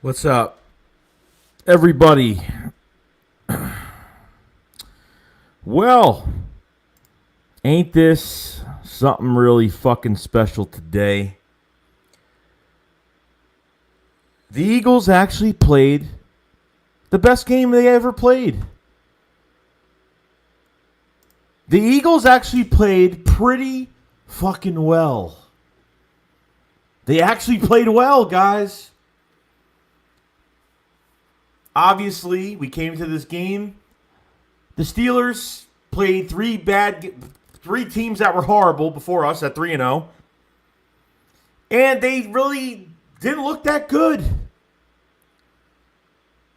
What's up, everybody? Well, ain't this something really fucking special today? The Eagles actually played the best game they ever played. The Eagles actually played pretty fucking well. They actually played well, guys. Obviously, we came to this game. The Steelers played three teams that were horrible before us at 3-0. And they really didn't look that good.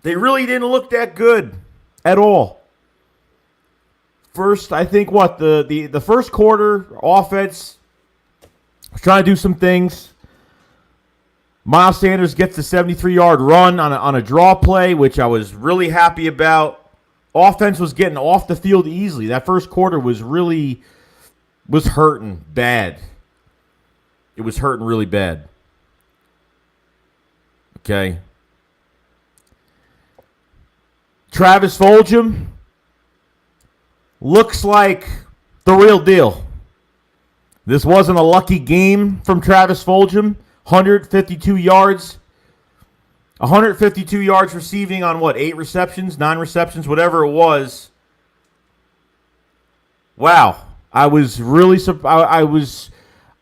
They really didn't look that good at all. First, I think the first quarter offense was trying to do some things. Miles Sanders gets the 73-yard run on a draw play, which I was really happy about. Offense was getting off the field easily. That first quarter was hurting bad. It was hurting really bad. Okay. Travis Fulgham looks like the real deal. This wasn't a lucky game from Travis Fulgham. 152 yards. 152 yards receiving on 8 receptions, 9 receptions, whatever it was. Wow. I was really I was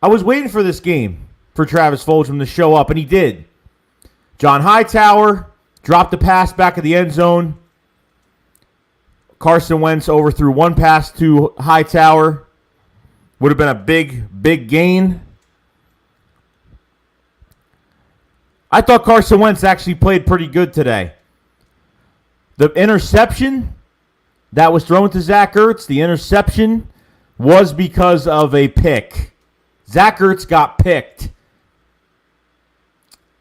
waiting for this game for Travis Fulgham to show up, and he did. John Hightower dropped the pass back of the end zone. Carson Wentz overthrew one pass to Hightower. Would have been a big gain. I thought Carson Wentz actually played pretty good today. The interception that was thrown to Zach Ertz, the interception was because of a pick. Zach Ertz got picked.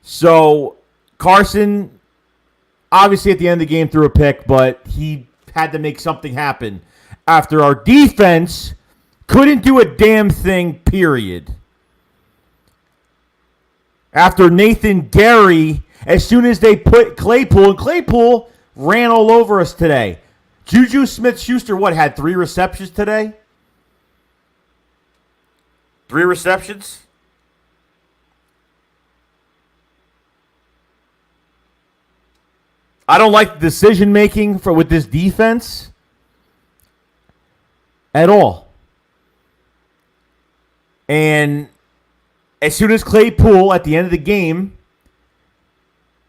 So Carson, obviously at the end of the game, threw a pick, but he had to make something happen after our defense couldn't do a damn thing, period. After Nathan Gerry, as soon as they put Claypool, and Claypool ran all over us today. Juju Smith-Schuster, had 3 receptions today? 3 receptions? I don't like the decision-making with this defense at all. And as soon as Claypool, at the end of the game,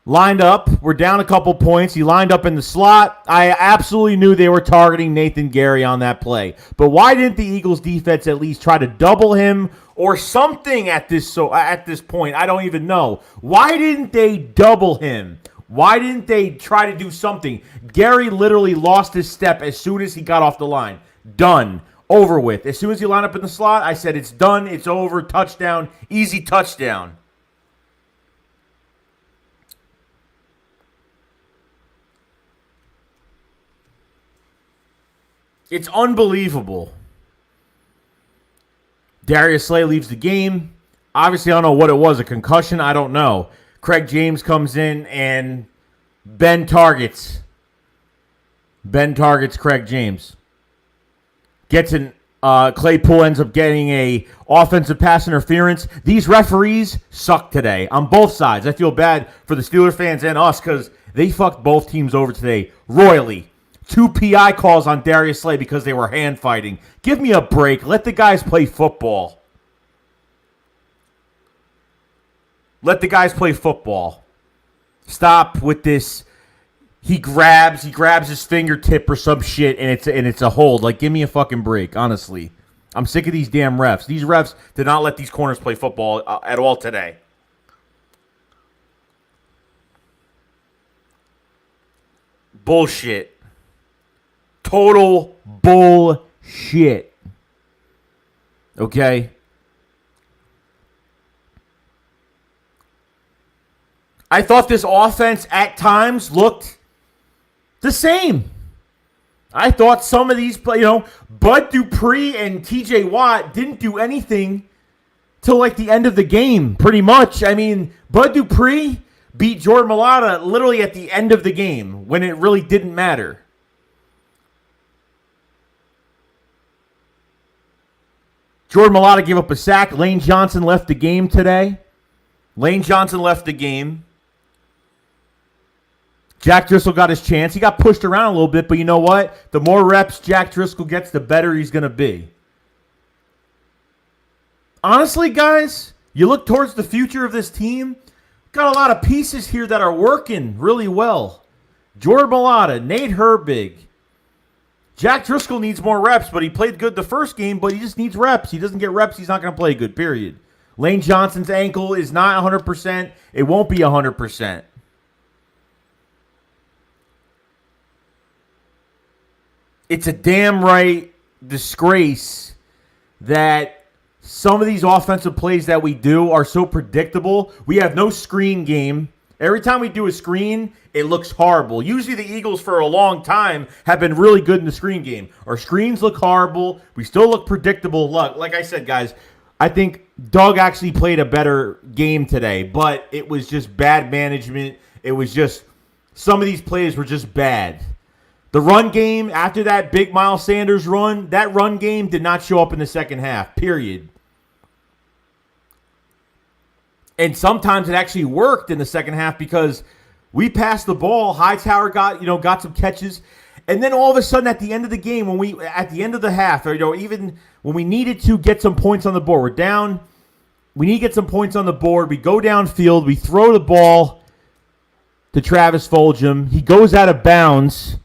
lined up, we're down a couple points. He lined up in the slot. I absolutely knew they were targeting Nathan Gerry on that play. But why didn't the Eagles defense at least try to double him or something at this point? I don't even know. Why didn't they double him? Why didn't they try to do something? Gerry literally lost his step as soon as he got off the line. Done. Over with. As soon as he lined up in the slot, I said it's done, it's over, touchdown, easy touchdown. It's unbelievable. Darius Slay leaves the game. Obviously, I don't know what it was, a concussion, I don't know. Craig James comes in and Ben targets Craig James. Claypool ends up getting a offensive pass interference. These referees suck today on both sides. I feel bad for the Steelers fans and us because they fucked both teams over today royally. 2 PI calls on Darius Slay because they were hand fighting. Give me a break. Let the guys play football. Let the guys play football. Stop with this. He grabs his fingertip or some shit, and it's a hold. Like, give me a fucking break, honestly. I'm sick of these damn refs. These refs did not let these corners play football at all today. Bullshit. Total bullshit. Okay? I thought this offense at times looked the same. I thought some of these, Bud Dupree and TJ Watt didn't do anything till like the end of the game, pretty much. I mean, Bud Dupree beat Jordan Mailata literally at the end of the game when it really didn't matter. Jordan Mailata gave up a sack. Lane Johnson left the game today. Jack Driscoll got his chance. He got pushed around a little bit, but you know what? The more reps Jack Driscoll gets, the better he's going to be. Honestly, guys, you look towards the future of this team, got a lot of pieces here that are working really well. Jordan Mailata, Nate Herbig. Jack Driscoll needs more reps, but he played good the first game, but he just needs reps. He doesn't get reps, he's not going to play good, period. Lane Johnson's ankle is not 100%. It won't be 100%. It's a damn right disgrace that some of these offensive plays that we do are so predictable. We have no screen game. Every time we do a screen, it looks horrible. Usually the Eagles for a long time have been really good in the screen game. Our screens look horrible. We still look predictable. Look, like I said, guys, I think Doug actually played a better game today, but it was just bad management. It was just some of these plays were just bad. The run game, after that big Miles Sanders run, that run game did not show up in the second half, period. And sometimes it actually worked in the second half because we passed the ball. Hightower got some catches. And then all of a sudden at the end of the game, at the end of the half, even when we needed to get some points on the board, we're down. We need to get some points on the board. We go downfield. We throw the ball to Travis Fulgham. He goes out of bounds.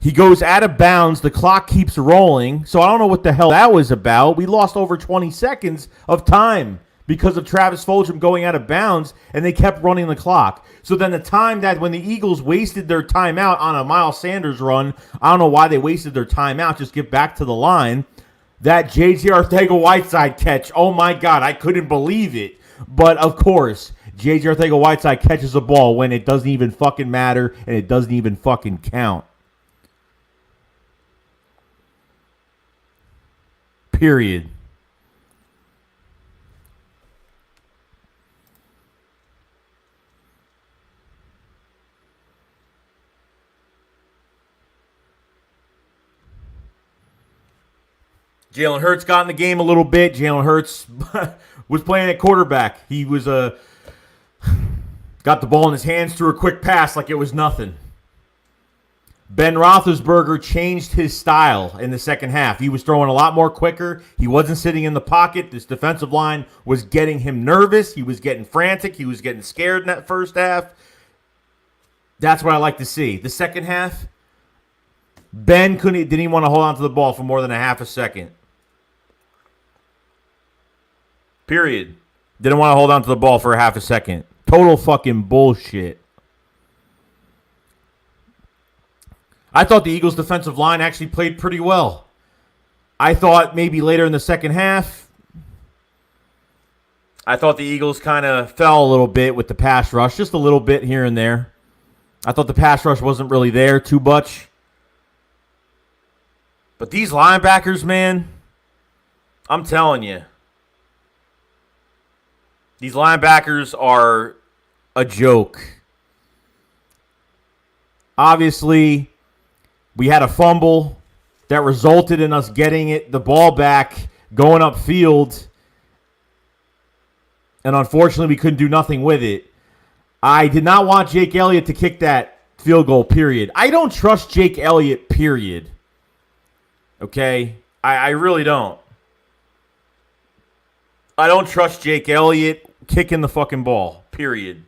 The clock keeps rolling. So I don't know what the hell that was about. We lost over 20 seconds of time because of Travis Fulgham going out of bounds, and they kept running the clock. So then the time that when the Eagles wasted their timeout on a Miles Sanders run, I don't know why they wasted their timeout, just get back to the line. That J.J. Arcega-Whiteside catch, oh my God, I couldn't believe it. But of course, J.J. Arcega-Whiteside catches a ball when it doesn't even fucking matter and it doesn't even fucking count. Period. Jalen Hurts got in the game a little bit. Jalen Hurts was playing at quarterback. He was got the ball in his hands, threw a quick pass like it was nothing. Ben Roethlisberger changed his style in the second half. He was throwing a lot more quicker. He wasn't sitting in the pocket. This defensive line was getting him nervous. He was getting frantic. He was getting scared in that first half. That's what I like to see. The second half, Ben didn't even want to hold on to the ball for more than a half a second. Period. Didn't want to hold on to the ball for a half a second. Total fucking bullshit. I thought the Eagles' defensive line actually played pretty well. I thought maybe later in the second half, I thought the Eagles kind of fell a little bit with the pass rush, just a little bit here and there. I thought the pass rush wasn't really there too much. But these linebackers, man, I'm telling you, these linebackers are a joke. Obviously, we had a fumble that resulted in us getting the ball back, going upfield, and unfortunately we couldn't do nothing with it. I did not want Jake Elliott to kick that field goal, period. I don't trust Jake Elliott, period. Okay? I really don't. I don't trust Jake Elliott kicking the fucking ball, period.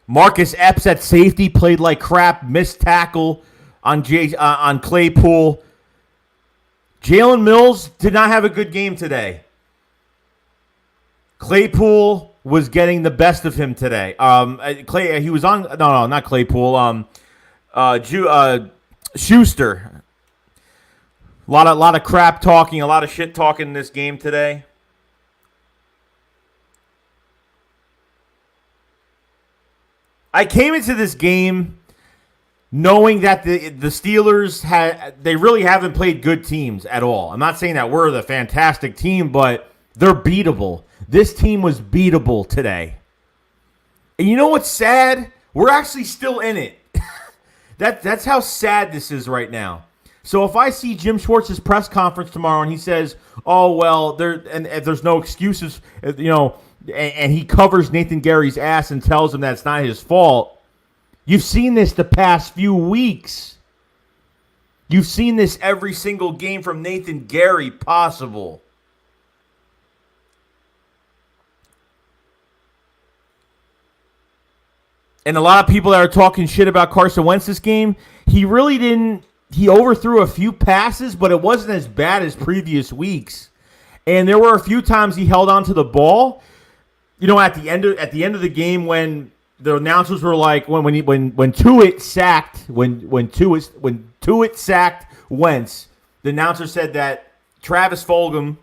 Marcus Epps at safety played like crap, missed tackle on Claypool. Jalen Mills did not have a good game today. Claypool was getting the best of him today. He was on not Claypool. Schuster. A lot of crap talking, a lot of shit talking in this game today. I came into this game knowing that the Steelers they really haven't played good teams at all. I'm not saying that we're the fantastic team, but They're beatable. This team was beatable today. And you know what's sad? We're actually still in it. That's how sad this is right now. So if I see Jim Schwartz's press conference tomorrow and he says, "Oh well, there's no excuses," and he covers Nathan Gerry's ass and tells him that it's not his fault. You've seen this the past few weeks. You've seen this every single game from Nathan Gerry possible. And a lot of people that are talking shit about Carson Wentz this game, he really didn't. He overthrew a few passes, but it wasn't as bad as previous weeks. And there were a few times he held on to the ball. At the end of the game when the announcers were like, when Tuitt sacked Wentz, the announcer said that Travis Fulgham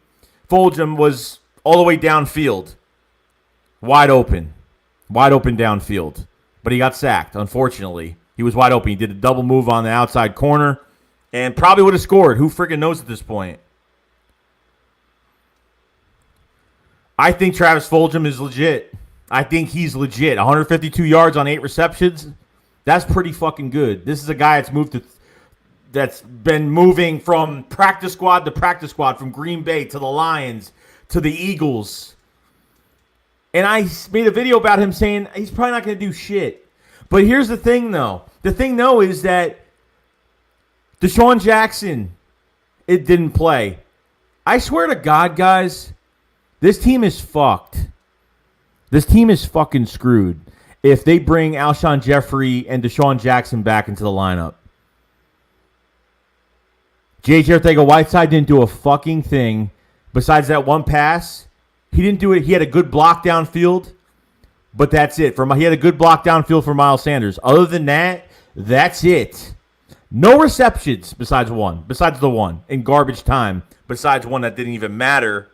was all the way downfield, wide open downfield. But he got sacked, unfortunately. He was wide open. He did a double move on the outside corner and probably would have scored. Who freaking knows at this point? I think Travis Fulgham is legit. I think he's legit. 152 yards on 8 receptions. That's pretty fucking good. This is a guy that's been moving from practice squad to practice squad, from Green Bay to the Lions to the Eagles. And I made a video about him saying he's probably not going to do shit. But here's the thing, though. The thing, though, is that Deshaun Jackson, it didn't play. I swear to God, guys, this team is fucked. This team is fucking screwed if they bring Alshon Jeffrey and Deshaun Jackson back into the lineup. J.J. Arcega-Whiteside didn't do a fucking thing besides that one pass. He didn't do it. He had a good block downfield, but that's it. He had a good block downfield for Miles Sanders. Other than that, that's it. No receptions besides the one in garbage time, besides one that didn't even matter.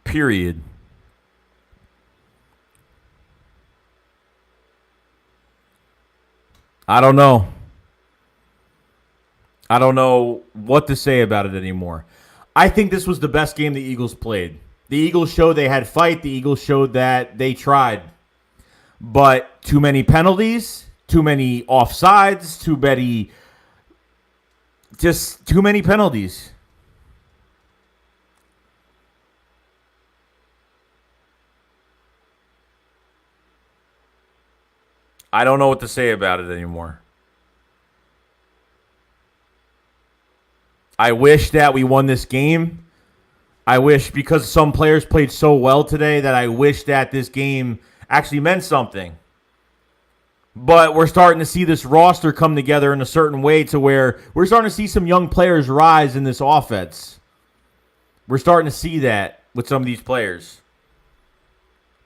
Period. I don't know. I don't know what to say about it anymore. I think this was the best game the Eagles played. The Eagles showed they had fight. The Eagles showed that they tried. But too many penalties, too many offsides, too many penalties. I don't know what to say about it anymore. I wish that we won this game. I wish, because some players played so well today, that I wish that this game actually meant something. But we're starting to see this roster come together in a certain way to where we're starting to see some young players rise in this offense. We're starting to see that with some of these players.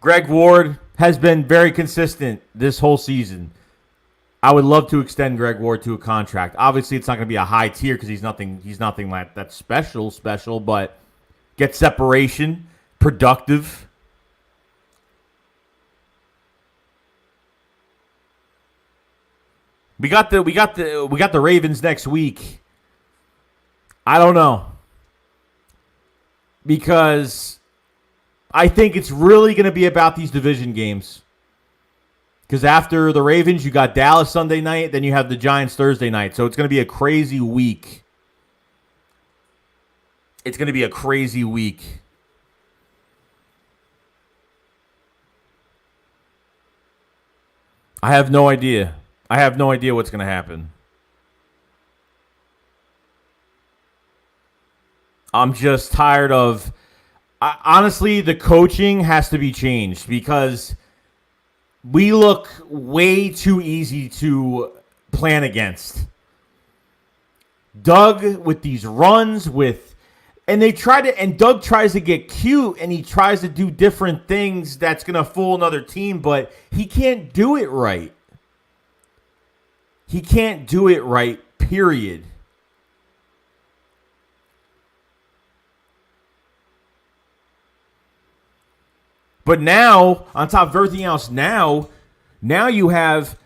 Greg Ward has been very consistent this whole season. I would love to extend Greg Ward to a contract. Obviously, it's not going to be a high tier because he's nothing like that special, but get separation, productive. We got the Ravens next week. I don't know, because I think it's really going to be about these division games. Because after the Ravens, you got Dallas Sunday night, then you have the Giants Thursday night. So it's going to be a crazy week. It's going to be a crazy week. I have no idea. I have no idea what's going to happen. I'm just tired of... honestly, the coaching has to be changed because we look way too easy to plan against. Doug with these runs and Doug tries to get cute and he tries to do different things that's going to fool another team, but he can't do it right. He can't do it right, period. But now, on top of everything else, now you have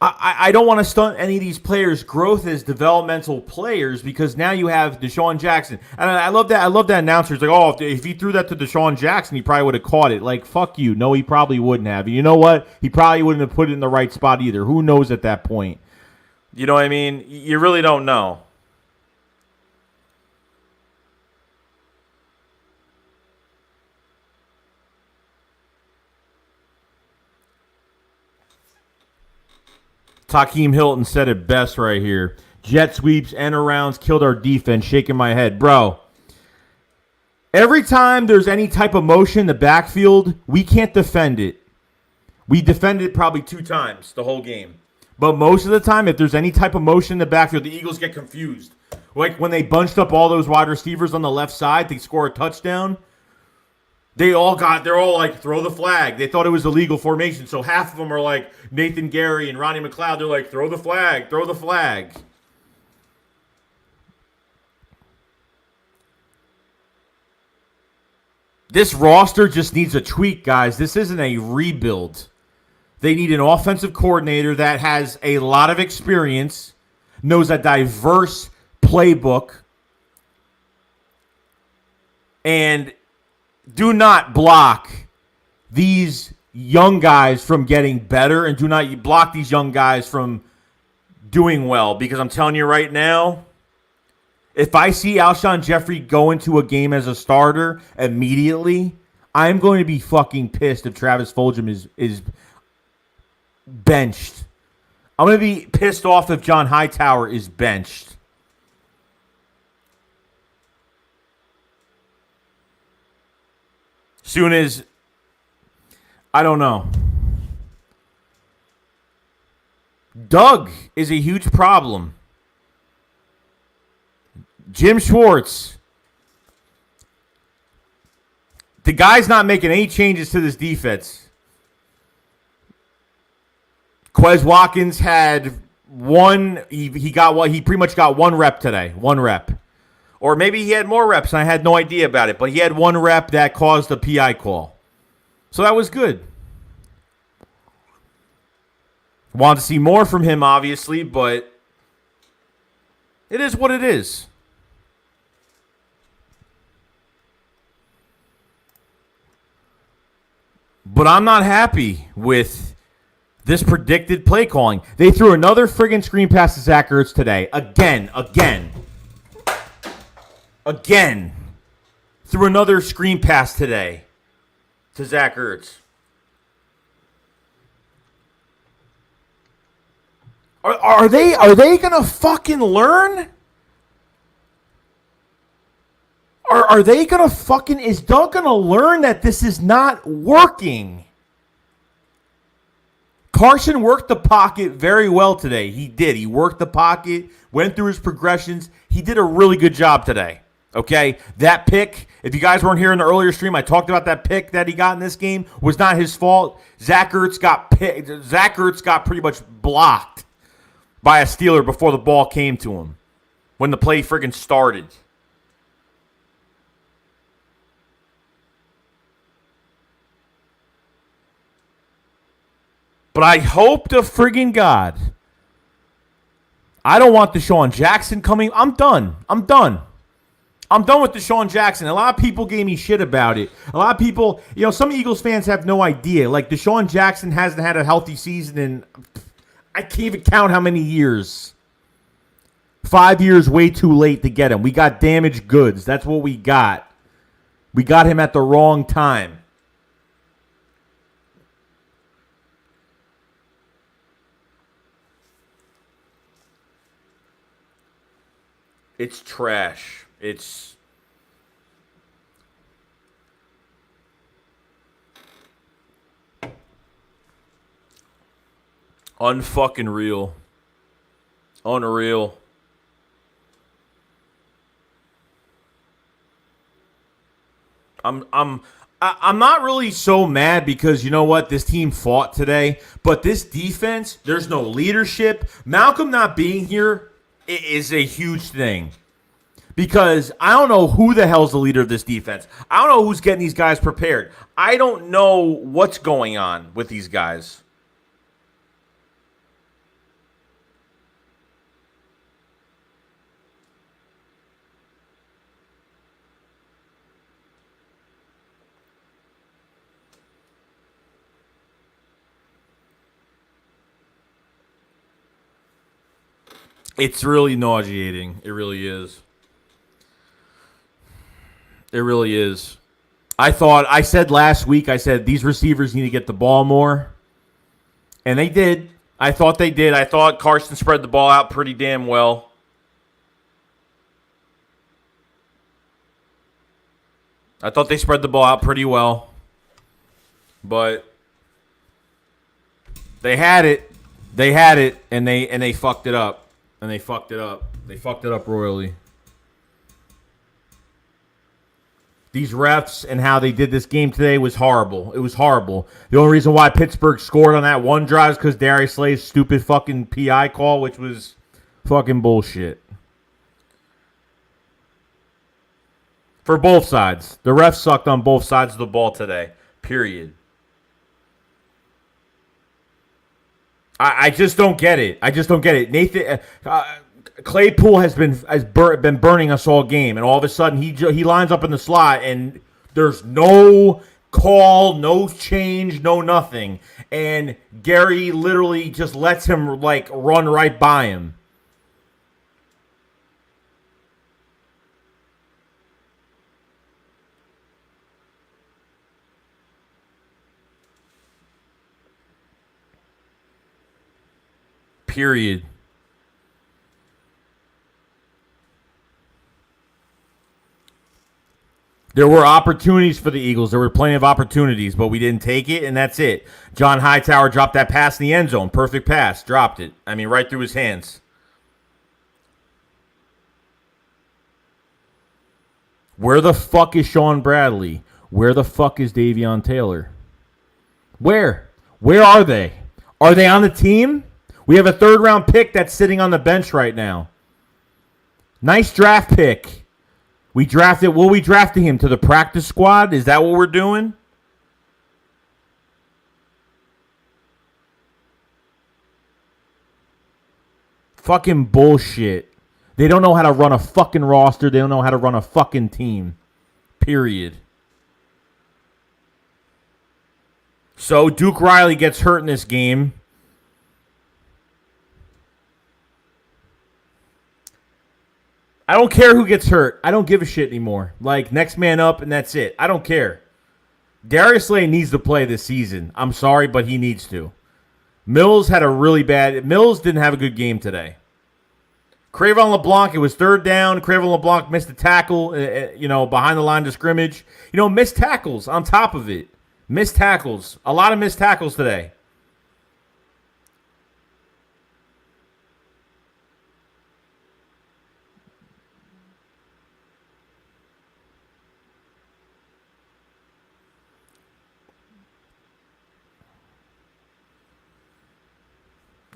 I don't want to stunt any of these players' growth as developmental players because now you have Deshaun Jackson. And I love that. I love that announcer. It's like, oh, if he threw that to Deshaun Jackson, he probably would have caught it. Like, fuck you. No, he probably wouldn't have. You know what? He probably wouldn't have put it in the right spot either. Who knows at that point? You know what I mean? You really don't know. Takeem Hilton said it best right here. Jet sweeps, end arounds, killed our defense. Shaking my head. Bro, every time there's any type of motion in the backfield, we can't defend it. We defended it probably 2 times the whole game. But most of the time, if there's any type of motion in the backfield, the Eagles get confused. Like when they bunched up all those wide receivers on the left side to score a touchdown, they're all like, throw the flag. They thought it was illegal formation. So half of them are like Nathan Gerry and Ronnie McLeod. They're like, throw the flag, throw the flag. This roster just needs a tweak, guys. This isn't a rebuild. They need an offensive coordinator that has a lot of experience, knows a diverse playbook, and do not block these young guys from getting better and do not block these young guys from doing well. Because I'm telling you right now, if I see Alshon Jeffrey go into a game as a starter immediately, I'm going to be fucking pissed if Travis Fulgham is benched. I'm going to be pissed off if John Hightower is benched. Soon as, I don't know. Doug is a huge problem. Jim Schwartz. The guy's not making any changes to this defense. Quez Watkins had one, he pretty much got 1 rep today. 1 rep. Or maybe he had more reps and I had no idea about it. But he had 1 rep that caused a PI call. So that was good. Want to see more from him, obviously, but it is what it is. But I'm not happy with this predicted play calling. They threw another friggin' screen pass to Zach Ertz today. Again. Threw another screen pass today to Zach Ertz. Are they gonna fucking learn? Are they gonna fucking, is Doug gonna learn that this is not working? Carson worked the pocket very well today. He did. He worked the pocket, went through his progressions. He did a really good job today. Okay, that pick, if you guys weren't here in the earlier stream, I talked about that pick that he got in this game, was not his fault. Zach Ertz got pretty much blocked by a Steeler before the ball came to him when the play friggin' started. But I hope to friggin' God, I don't want Deshaun Jackson coming. I'm done with Deshaun Jackson. A lot of people gave me shit about it. A lot of people, some Eagles fans have no idea. Like, Deshaun Jackson hasn't had a healthy season in, I can't even count how many years. 5 years way too late to get him. We got damaged goods. That's what we got. We got him at the wrong time. It's trash. It's unfucking real. Unreal. I'm not really so mad because you know what? This team fought today, but this defense, there's no leadership. Malcolm not being here is a huge thing. Because I don't know who the hell's the leader of this defense. I don't know who's getting these guys prepared. I don't know what's going on with these guys. It's really nauseating. It really is. It really is. I said last week, I said these receivers need to get the ball more. And they did. I thought they did. I thought Carson spread the ball out pretty damn well. I thought they spread the ball out pretty well. But they had it. They had it, and they fucked it up. And they fucked it up. They fucked it up royally. These refs and how they did this game today was horrible. It was horrible. The only reason why Pittsburgh scored on that one drive is because Darius Slay's stupid fucking PI call, which was fucking bullshit. For both sides. The refs sucked on both sides of the ball today. Period. I just don't get it. I just don't get it. Nathan Claypool has been burning us all game, and all of a sudden he lines up in the slot, and there's no call, no change, no nothing, and Gerry literally just lets him like run right by him. Period. There were opportunities for the Eagles. There were plenty of opportunities, but we didn't take it, and that's it. John Hightower dropped that pass in the end zone. Perfect pass. Dropped it. I mean, right through his hands. Where the fuck is Sean Bradley? Where the fuck is Davion Taylor? Where? Where are they? Are they on the team? We have a third-round pick that's sitting on the bench right now. Nice draft pick. We drafting him to the practice squad? Is that what we're doing? Fucking bullshit. They don't know how to run a fucking roster. They don't know how to run a fucking team. Period. So Duke Riley gets hurt in this game. I don't care who gets hurt. I don't give a shit anymore. Like, next man up, and that's it. I don't care. Darius Slay needs to play this season. I'm sorry, but he needs to. Mills didn't have a good game today. Cravon LeBlanc, it was third down. Cravon LeBlanc missed a tackle, behind the line of scrimmage. Missed tackles on top of it. Missed tackles. A lot of missed tackles today.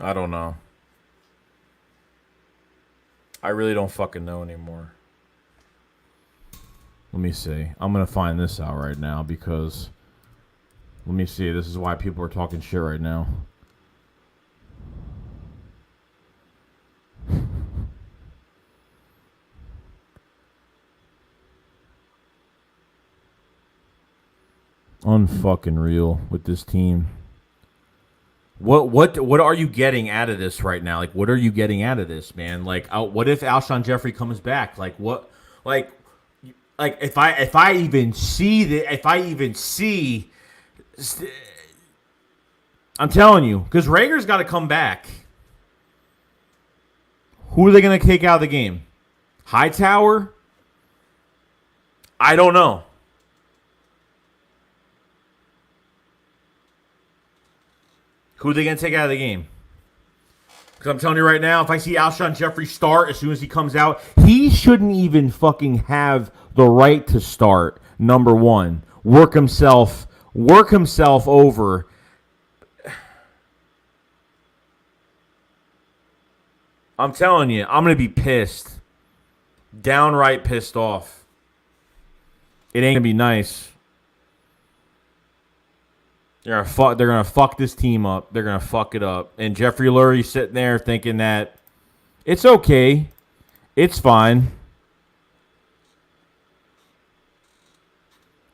I don't know. I really don't fucking know anymore. Let me see. I'm going to find this out right now because... Let me see. This is why people are talking shit right now. Unfucking real with this team. What are you getting out of this right now? Like, what are you getting out of this, man? Like, what if Alshon Jeffrey comes back? Like, what? Like if I even see I'm telling you, because Rager's got to come back. Who are they going to take out of the game? Hightower? I don't know. Who are they going to take out of the game? Because I'm telling you right now, if I see Alshon Jeffrey start as soon as he comes out, he shouldn't even fucking have the right to start, number one. Work himself over. I'm telling you, I'm going to be pissed. Downright pissed off. It ain't going to be nice. They're gonna fuck this team up. They're gonna fuck it up. And Jeffrey Lurie's sitting there thinking that it's okay, it's fine.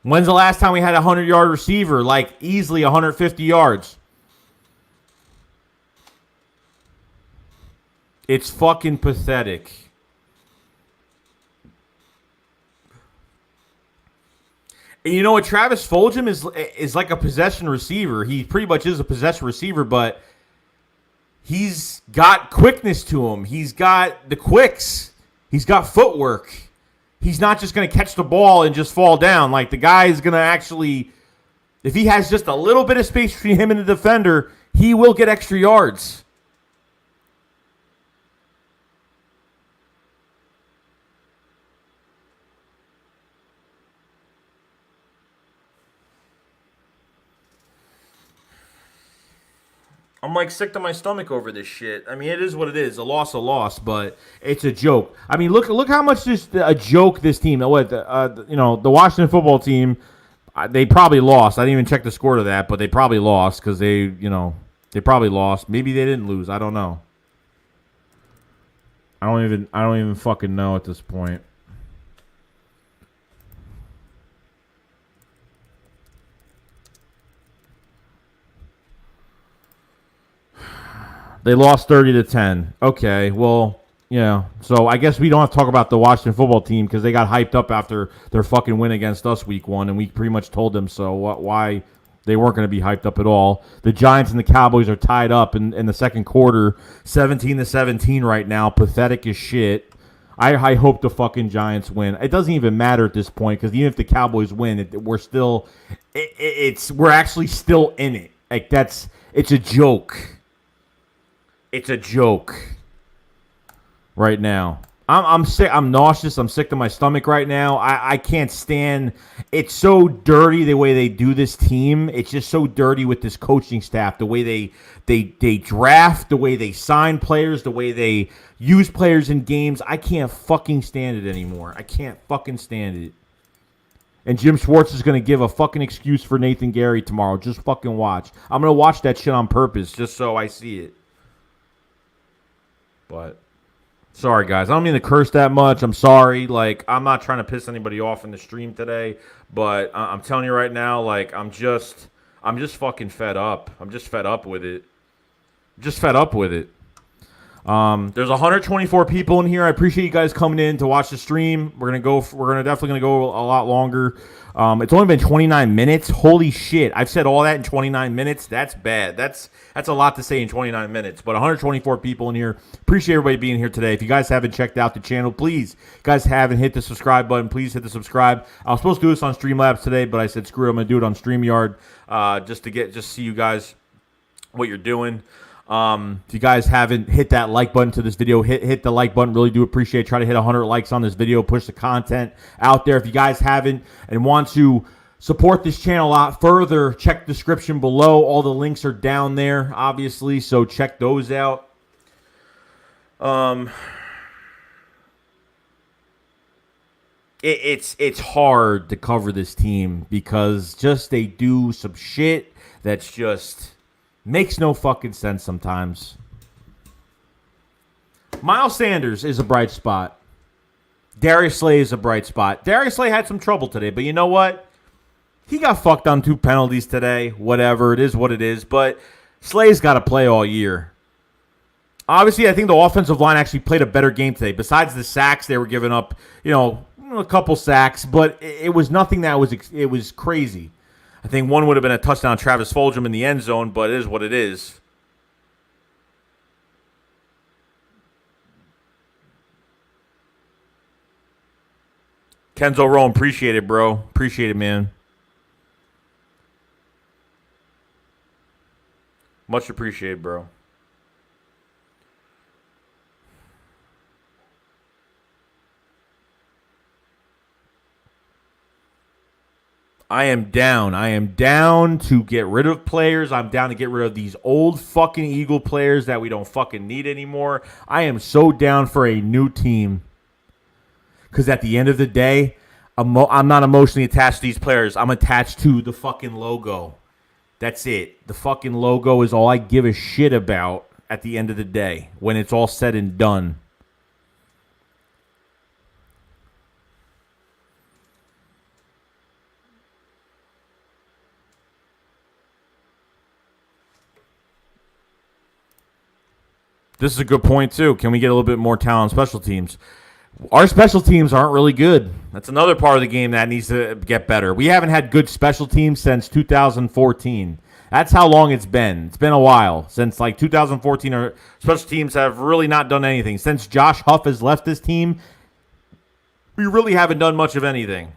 When's the last time we had a 100-yard receiver, like easily 150 yards? It's fucking pathetic. And you know what? Travis Fulgham is like a possession receiver. He pretty much is a possession receiver, but he's got quickness to him. He's got the quicks. He's got footwork. He's not just going to catch the ball and just fall down. Like, the guy is going to actually, if he has just a little bit of space between him and the defender, he will get extra yards. I'm like sick to my stomach over this shit. I mean, it is what it is. A loss, but it's a joke. I mean, look how much just a joke this team. The Washington football team, they probably lost. I didn't even check the score to that, but they probably lost because they probably lost. Maybe they didn't lose. I don't know. I don't even fucking know at this point. They lost 30-10. Okay, well, yeah. So I guess we don't have to talk about the Washington football team because they got hyped up after their fucking win against us week 1, and we pretty much told them so. Why they weren't going to be hyped up at all. The Giants and the Cowboys are tied up in the second quarter, 17-17 right now. Pathetic as shit. I hope the fucking Giants win. It doesn't even matter at this point because even if the Cowboys win, we're actually still in it. Like it's a joke. It's a joke right now. I'm sick. I'm nauseous. I'm sick to my stomach right now. I can't stand. It's so dirty the way they do this team. It's just so dirty with this coaching staff. The way they draft, the way they sign players, the way they use players in games. I can't fucking stand it anymore. I can't fucking stand it. And Jim Schwartz is going to give a fucking excuse for Nathan Gerry tomorrow. Just fucking watch. I'm going to watch that shit on purpose just so I see it. But, sorry, guys. I don't mean to curse that much. I'm sorry. Like, I'm not trying to piss anybody off in the stream today. But I'm telling you right now, like, I'm just fucking fed up. I'm just fed up with it. Just fed up with it. There's 124 people in here. I appreciate you guys coming in to watch the stream. We're definitely gonna go a lot longer. It's only been 29 minutes. Holy shit. I've said all that in 29 minutes. That's bad. That's a lot to say in 29 minutes. But 124 people in here. Appreciate everybody being here today. If you guys haven't checked out the channel, please, if you guys haven't hit the subscribe button, please hit the subscribe. I was supposed to do this on Streamlabs today, but I said screw it, I'm gonna do it on StreamYard, just to see you guys what you're doing. If you guys haven't hit that like button to this video, hit the like button. Really do appreciate it. Try to hit 100 likes on this video. Push the content out there. If you guys haven't and want to support this channel a lot further, check the description below. All the links are down there, obviously, so check those out. It's hard to cover this team because just they do some shit that's just makes no fucking sense sometimes. Miles Sanders is a bright spot. Darius Slay is a bright spot. Darius Slay had some trouble today, but you know what? He got fucked on 2 penalties today. Whatever. It is what it is. But Slay's got to play all year. Obviously, I think the offensive line actually played a better game today. Besides the sacks, they were giving up, a couple sacks, but it was nothing that was crazy. I think one would have been a touchdown Travis Fulgham in the end zone, but it is what it is. Kenzo Rome, appreciate it, bro. Appreciate it, man. Much appreciated, bro. I am down. I am down to get rid of players. I'm down to get rid of these old fucking Eagle players that we don't fucking need anymore. I am so down for a new team. Because at the end of the day, I'm not emotionally attached to these players. I'm attached to the fucking logo. That's it. The fucking logo is all I give a shit about at the end of the day when it's all said and done. This is a good point, too. Can we get a little bit more talent on special teams? Our special teams aren't really good. That's another part of the game that needs to get better. We haven't had good special teams since 2014. That's how long it's been. It's been a while. Since like 2014, our special teams have really not done anything. Since Josh Huff has left this team, we really haven't done much of anything.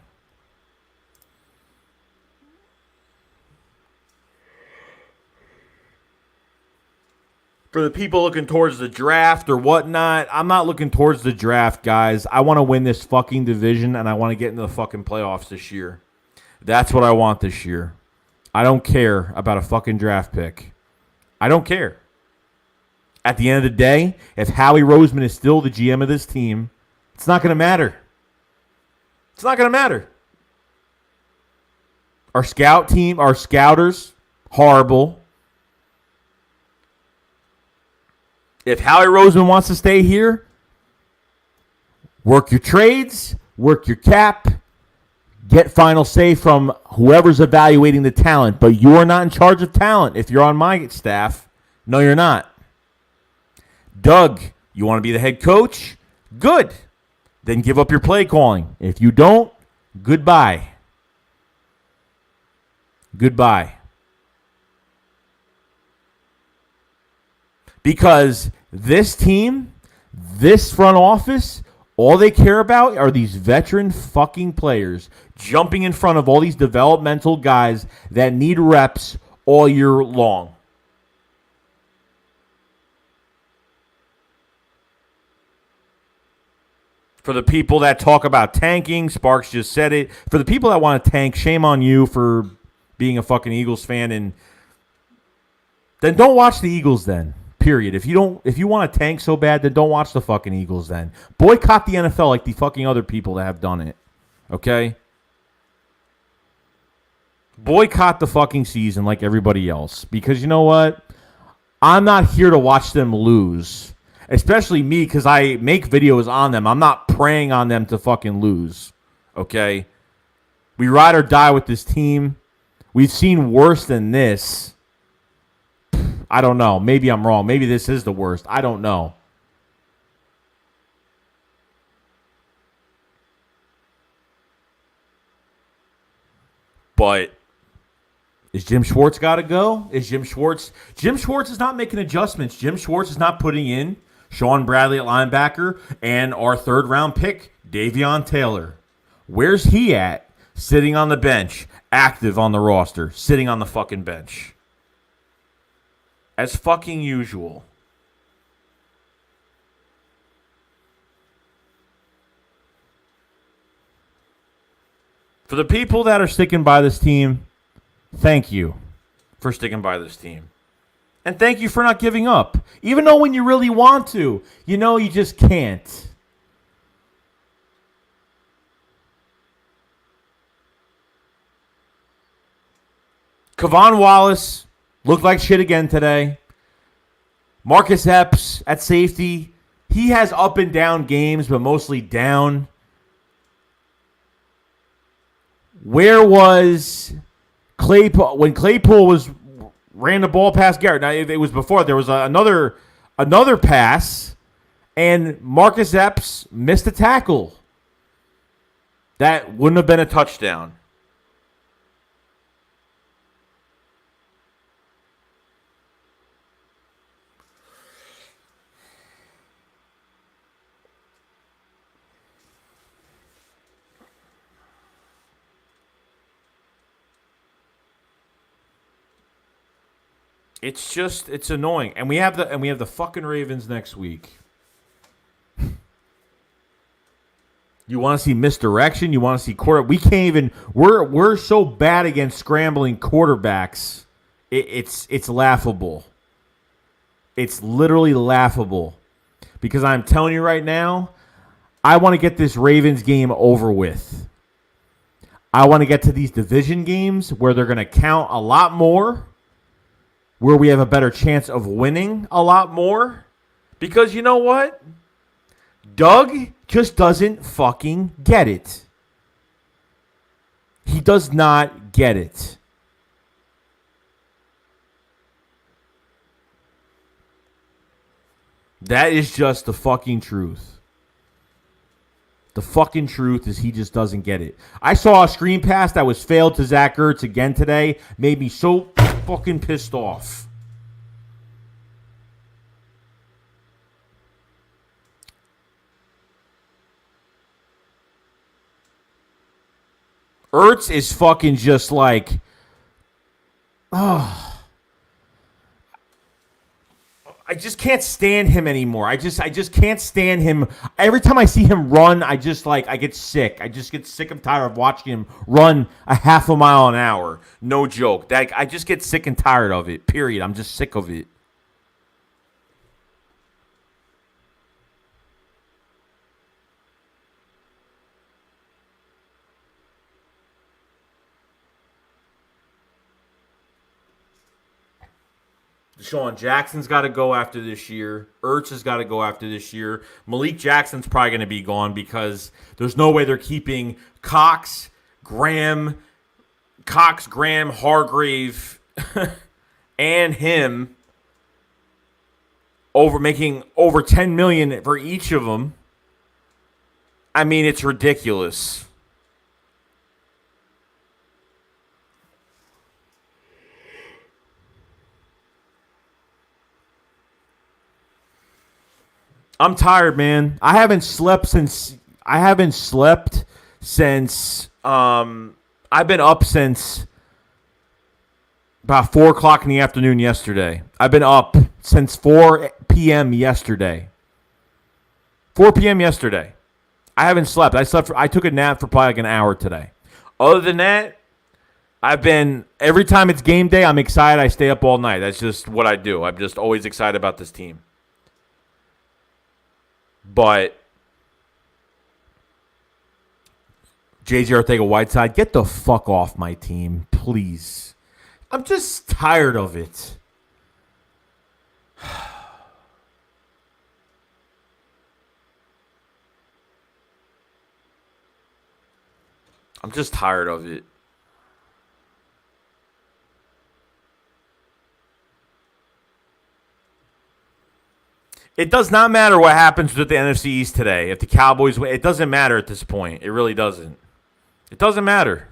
For the people looking towards the draft or whatnot, I'm not looking towards the draft, guys. I want to win this fucking division, and I want to get into the fucking playoffs this year. That's what I want this year. I don't care about a fucking draft pick. I don't care. At the end of the day, if Howie Roseman is still the GM of this team, it's not going to matter. It's not going to matter. Our scout team, our scouters, horrible. If Howie Roseman wants to stay here, work your trades, work your cap, get final say from whoever's evaluating the talent. But you are not in charge of talent if you're on my staff. No, you're not. Doug, you want to be the head coach? Good. Then give up your play calling. If you don't, goodbye. Goodbye. Because this team, this front office, all they care about are these veteran fucking players jumping in front of all these developmental guys that need reps all year long. For the people that talk about tanking, Sparks just said it. For the people that want to tank, shame on you for being a fucking Eagles fan, and then don't watch the Eagles then. Period. If you want to tank so bad, then don't watch the fucking Eagles then. Boycott the NFL like the fucking other people that have done it. Okay? Boycott the fucking season like everybody else. Because you know what? I'm not here to watch them lose. Especially me, because I make videos on them. I'm not preying on them to fucking lose. Okay? We ride or die with this team. We've seen worse than this. I don't know. Maybe I'm wrong. Maybe this is the worst. I don't know. But is Jim Schwartz got to go? Is Jim Schwartz is not making adjustments. Jim Schwartz is not putting in Sean Bradley at linebacker and our third-round pick, Davion Taylor. Where's he at? Sitting on the bench. Active on the roster. Sitting on the fucking bench. As fucking usual. For the people that are sticking by this team, thank you for sticking by this team. And thank you for not giving up. Even though when you really want to, you know you just can't. Kevon Wallace looked like shit again today. Marcus Epps at safety. He has up and down games, but mostly down. Where was Claypool when Claypool ran the ball past Garrett? Now, it was before. There was another pass, and Marcus Epps missed a tackle. That wouldn't have been a touchdown. It's annoying. And we have the fucking Ravens next week. You want to see misdirection? You want to see quarter? We can't even. We're so bad against scrambling quarterbacks. It's laughable. It's literally laughable. Because I'm telling you right now, I want to get this Ravens game over with. I want to get to these division games where they're going to count a lot more. Where we have a better chance of winning a lot more. Because you know what? Doug just doesn't fucking get it. He does not get it. That is just the fucking truth. The fucking truth is he just doesn't get it. I saw a screen pass that was failed to Zach Ertz again today. Made me so fucking pissed off. Ertz is fucking just like, oh, I just can't stand him anymore. I just can't stand him. Every time I see him run, I get sick. I just get sick and tired of watching him run a half a mile an hour. No joke. I just get sick and tired of it. Period. I'm just sick of it. Deshaun Jackson's got to go after this year. Ertz has got to go after this year. Malik Jackson's probably going to be gone because there's no way they're keeping Cox, Graham, Hargrave, and him making over $10 million for each of them. I mean, it's ridiculous. I'm tired, man. I haven't slept since I've been up since about 4 o'clock in the afternoon yesterday. I've been up since 4 p.m. yesterday. 4 p.m. yesterday. I haven't slept. I took a nap for probably like an hour today. Other than that, every time it's game day, I'm excited. I stay up all night. That's just what I do. I'm just always excited about this team. But J.J. Arcega-Whiteside, get the fuck off my team, please. I'm just tired of it. I'm just tired of it. It does not matter what happens with the NFC East today. If the Cowboys win, it doesn't matter at this point. It really doesn't. It doesn't matter.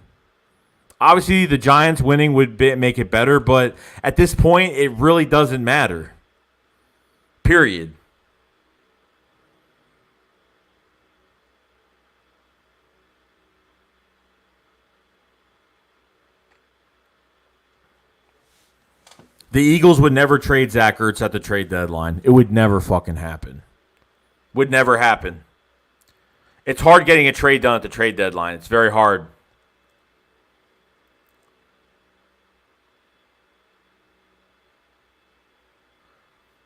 Obviously, the Giants winning would make it better, but at this point, it really doesn't matter. Period. The Eagles would never trade Zach Ertz at the trade deadline. It would never fucking happen. Would never happen. It's hard getting a trade done at the trade deadline. It's very hard.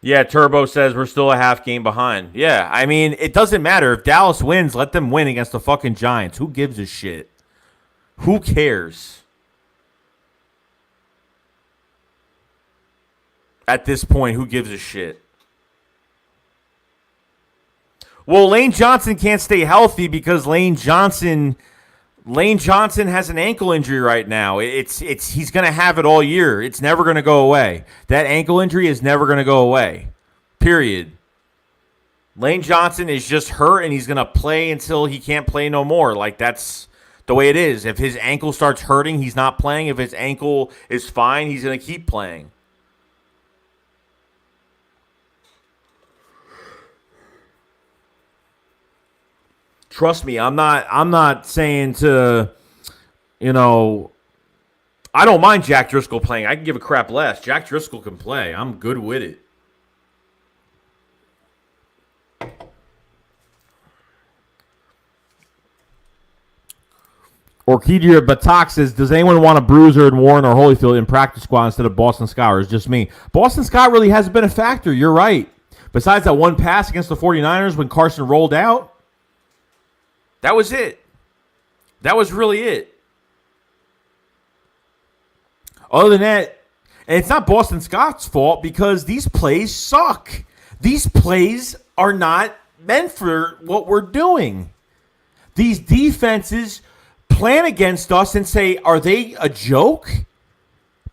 Yeah, Turbo says we're still a half game behind. Yeah, I mean, it doesn't matter. If Dallas wins, let them win against the fucking Giants. Who gives a shit? Who cares? At this point, who gives a shit? Well, Lane Johnson can't stay healthy because Lane Johnson has an ankle injury right now. He's going to have it all year. It's never going to go away. That ankle injury is never going to go away. Period. Lane Johnson is just hurt and he's going to play until he can't play no more. Like, that's the way it is. If his ankle starts hurting, he's not playing. If his ankle is fine, he's going to keep playing. Trust me, I'm not saying to, I don't mind Jack Driscoll playing. I can give a crap less. Jack Driscoll can play. I'm good with it. Orchidea Batak says, does anyone want a Bruiser and Warren or Holyfield in practice squad instead of Boston Scott, or is it just me? Boston Scott really hasn't been a factor. You're right. Besides that one pass against the 49ers when Carson rolled out, that was it. That was really it. Other than that, and it's not Boston Scott's fault because these plays suck. These plays are not meant for what we're doing. These defenses plan against us and say, are they a joke?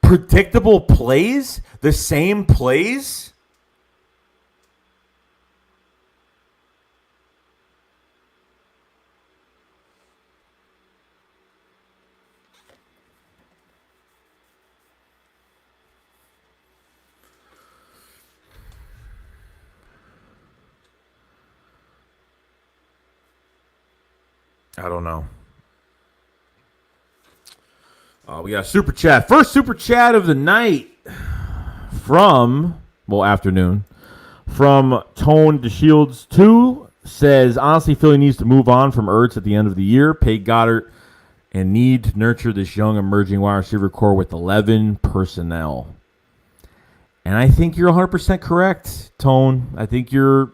Predictable plays? The same plays? I don't know. We got a super chat. First super chat of the night afternoon, from Tone DeShields 2 says, honestly, Philly needs to move on from Ertz at the end of the year, pay Goddard, and need to nurture this young emerging wide receiver core with 11 personnel. And I think you're 100% correct, Tone. I think you're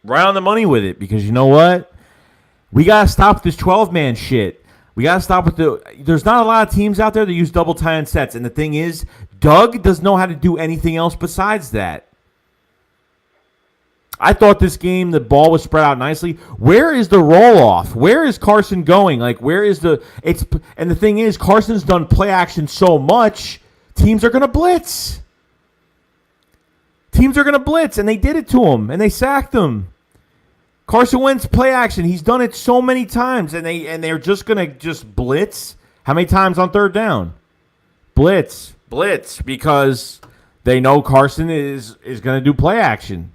right on the money with it, because you know what? We got to stop this 12-man shit. We got to stop with there's not a lot of teams out there that use double tight end sets. And the thing is, Doug doesn't know how to do anything else besides that. I thought this game, the ball was spread out nicely. Where is the roll-off? Where is Carson going? And the thing is, Carson's done play action so much, teams are going to blitz. Teams are going to blitz, and they did it to him, and they sacked him. Carson Wentz play action. He's done it so many times, and they're just going to just blitz. How many times on third down? Blitz, because they know Carson is going to do play action.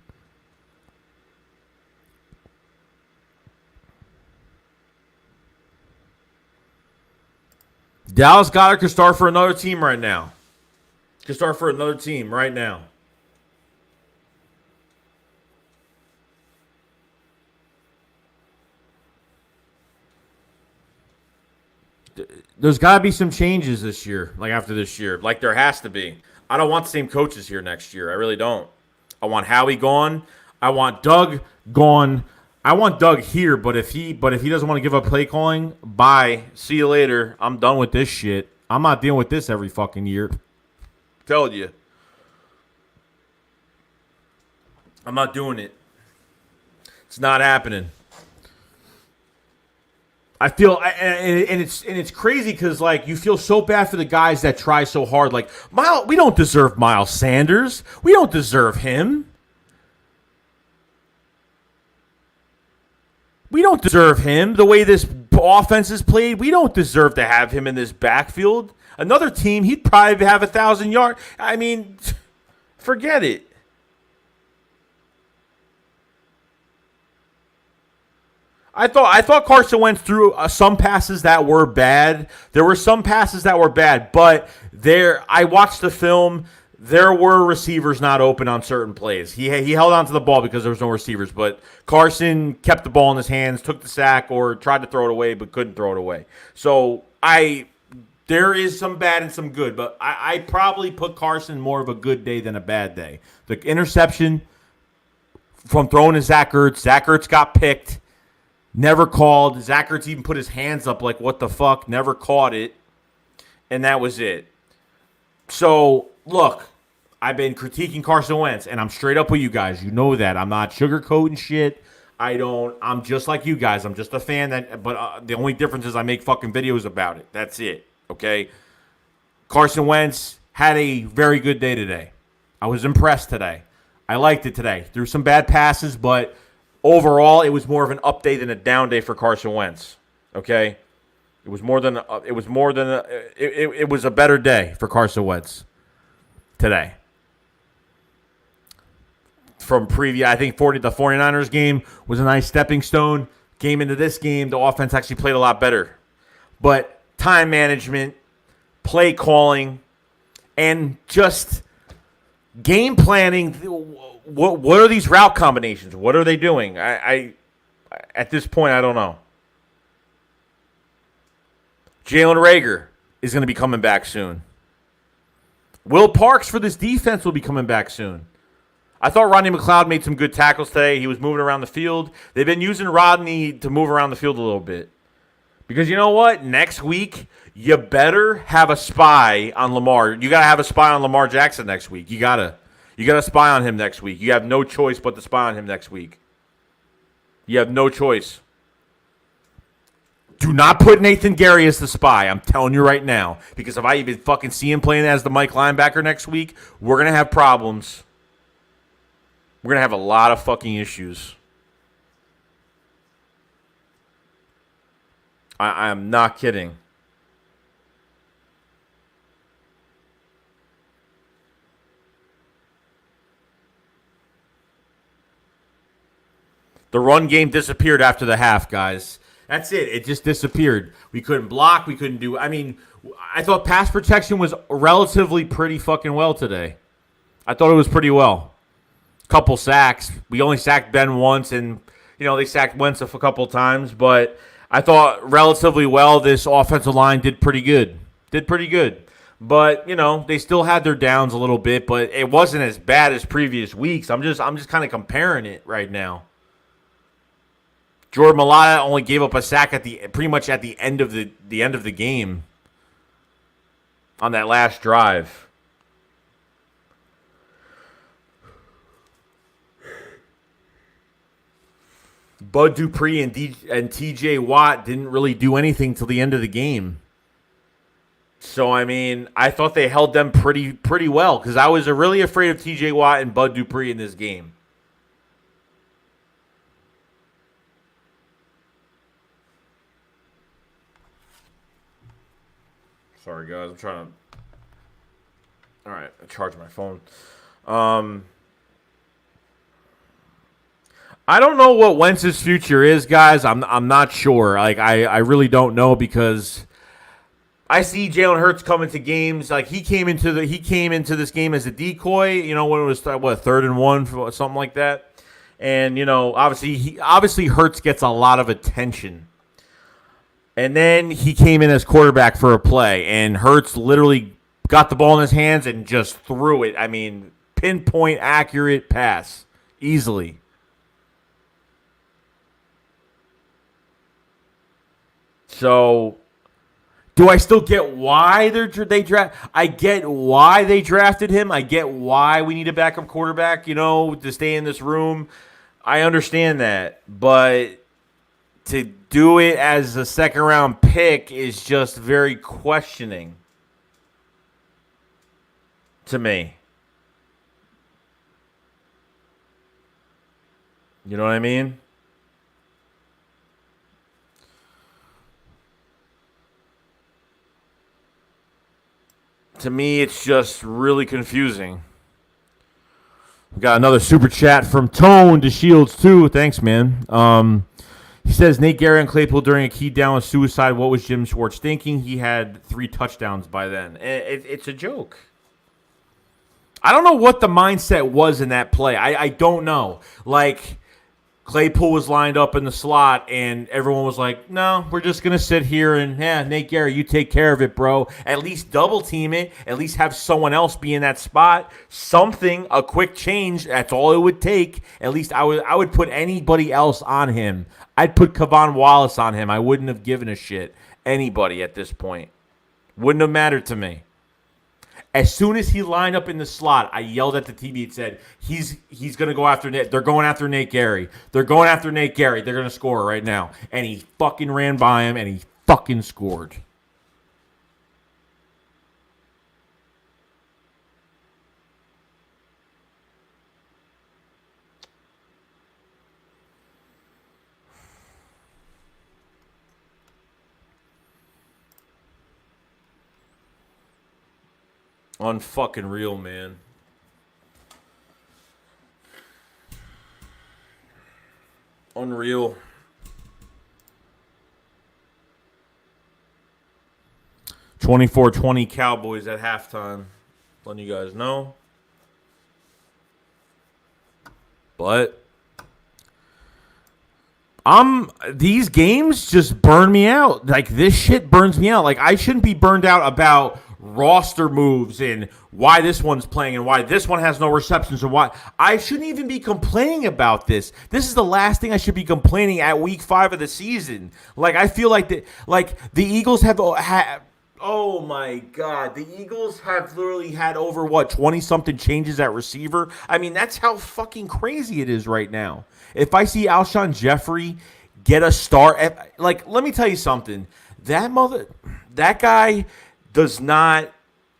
Dallas Goedert could start for another team right now. There's got to be some changes this year, after this year. There has to be. I don't want the same coaches here next year. I really don't. I want Howie gone. I want Doug gone. I want Doug here, but if he doesn't want to give up play calling, bye. See you later. I'm done with this shit. I'm not dealing with this every fucking year. Telling you. I'm not doing it. It's not happening. I feel, and it's crazy because you feel so bad for the guys that try so hard. We don't deserve Miles Sanders. We don't deserve him. We don't deserve him. The way this offense is played, we don't deserve to have him in this backfield. Another team, he'd probably have 1,000 yards. I mean, forget it. I thought Carson Wentz threw some passes that were bad. There were some passes that were bad, but I watched the film. There were receivers not open on certain plays. He held on to the ball because there was no receivers, but Carson kept the ball in his hands, took the sack, or tried to throw it away, but couldn't throw it away. So there is some bad and some good, but I probably put Carson more of a good day than a bad day. The interception from throwing to Zach Ertz. Zach Ertz got picked. Never called. Zach Ertz even put his hands up what the fuck? Never caught it. And that was it. So, look, I've been critiquing Carson Wentz, and I'm straight up with you guys. You know that. I'm not sugarcoating shit. I'm just like you guys. I'm just a fan, but the only difference is I make fucking videos about it. That's it, okay? Carson Wentz had a very good day today. I was impressed today. I liked it today. Threw some bad passes, but overall, it was more of an up day than a down day for Carson Wentz. Okay, it was a better day for Carson Wentz today. From I think the 49ers game was a nice stepping stone. Came into this game, the offense actually played a lot better. But time management, play calling, and just game planning. What are these route combinations? What are they doing? I at this point, I don't know. Jalen Reagor is going to be coming back soon. Will Parks for this defense will be coming back soon. I thought Rodney McLeod made some good tackles today. He was moving around the field. They've been using Rodney to move around the field a little bit. Because you know what? Next week, you better have a spy on Lamar. You got to have a spy on Lamar Jackson next week. You got to spy on him next week. You have no choice but to spy on him next week. You have no choice. Do not put Nathan Gerry as the spy. I'm telling you right now. Because if I even fucking see him playing as the Mike linebacker next week, we're going to have problems. We're going to have a lot of fucking issues. I am not kidding. The run game disappeared after the half, guys. That's it. It just disappeared. We couldn't block. We couldn't do. I mean, I thought pass protection was relatively pretty fucking well today. I thought it was pretty well. Couple sacks. We only sacked Ben once, and they sacked Wentz a couple times. But I thought relatively well. This offensive line did pretty good. But they still had their downs a little bit. But it wasn't as bad as previous weeks. I'm just kind of comparing it right now. Jordan Mailata only gave up a sack pretty much at the end of the game on that last drive. Bud Dupree and TJ Watt didn't really do anything till the end of the game. So, I mean, I thought they held them pretty well because I was really afraid of TJ Watt and Bud Dupree in this game. Sorry, guys. I'm trying to... All right, I charged my phone. I don't know what Wentz's future is, guys. I'm not sure. Like I really don't know because I see Jalen Hurts coming to games. Like he came into this game as a decoy. When it was 3rd and 1, something like that. And obviously Hurts gets a lot of attention. And then he came in as quarterback for a play, and Hurts literally got the ball in his hands and just threw it. I mean, pinpoint accurate pass easily. So, do I still get why I get why they drafted him. I get why we need a backup quarterback, to stay in this room. I understand that, but to do it as a second-round pick is just very questioning to me. You know what I mean? To me, it's just really confusing. We got another super chat from Tone to Shields, too. Thanks, man. He says, Nate Gerry and Claypool during a key down with suicide. What was Jim Schwartz thinking? He had 3 touchdowns by then. It's a joke. I don't know what the mindset was in that play. I don't know. Like, Claypool was lined up in the slot, and everyone was like, no, we're just going to sit here and, Nate Gerry, you take care of it, bro. At least double team it. At least have someone else be in that spot. Something, a quick change, that's all it would take. At least I would put anybody else on him. I'd put Kevon Wallace on him. I wouldn't have given a shit. Anybody at this point. Wouldn't have mattered to me. As soon as he lined up in the slot, I yelled at the TV and said, he's going to go after Nate. They're going after Nate Gerry. They're going after Nate Gerry. They're going to score right now. And he fucking ran by him, and he fucking scored. Unfucking real, man. Unreal. 24-20 Cowboys at halftime. Letting you guys know. But these games just burn me out. Like, this shit burns me out. Like, I shouldn't be burned out about roster moves and why this one's playing and why this one has no receptions and why I shouldn't even be complaining about this. This is the last thing I should be complaining at week 5 of the season. Like, I feel like the Eagles have oh my God, the Eagles have literally had over 20 something changes at receiver. I mean, that's how fucking crazy it is right now. If I see Alshon Jeffrey get a start, like, let me tell you something. That guy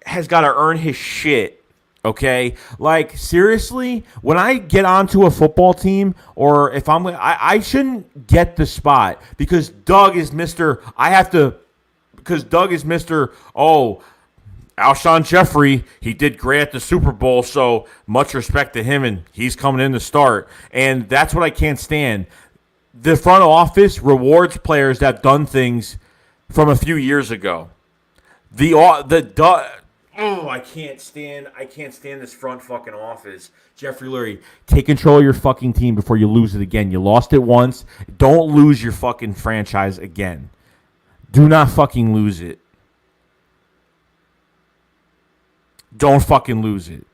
has got to earn his shit, okay? Like, seriously, when I get onto a football team or if I shouldn't get the spot because Doug is Mr. Alshon Jeffrey, he did great at the Super Bowl, so much respect to him, and he's coming in to start. And that's what I can't stand. the front office rewards players that have done things from a few years ago. I can't stand this front fucking office. Jeffrey Lurie, take control of your fucking team before you lose it again. You lost it once. Don't lose your fucking franchise again. Do not fucking lose it. Don't fucking lose it.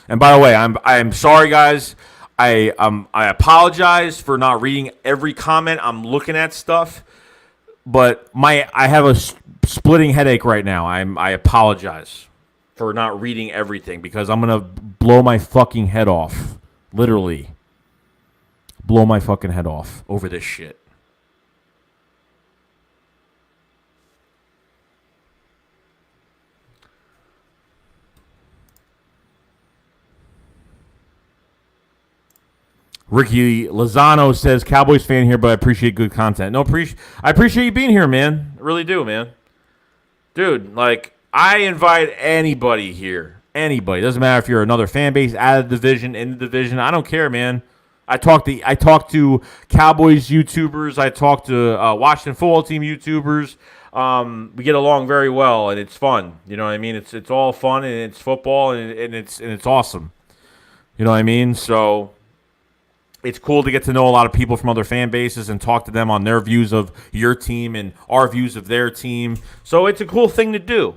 And by the way, I'm sorry, guys. I apologize for not reading every comment. I'm looking at stuff, but I have a splitting headache right now. I apologize for not reading everything because I'm gonna blow my fucking head off. Literally, blow my fucking head off over this shit. Ricky Lozano says, Cowboys fan here, but I appreciate good content. I appreciate you being here, man. I really do, man. Dude, like, I invite anybody here. Anybody. Doesn't matter if you're another fan base, out of the division, in the division. I don't care, man. I talk to Cowboys YouTubers. I talk to Washington football team YouTubers. We get along very well, and it's fun. You know what I mean? It's all fun, and it's football, and it's awesome. You know what I mean? So it's cool to get to know a lot of people from other fan bases and talk to them on their views of your team and our views of their team. So it's a cool thing to do.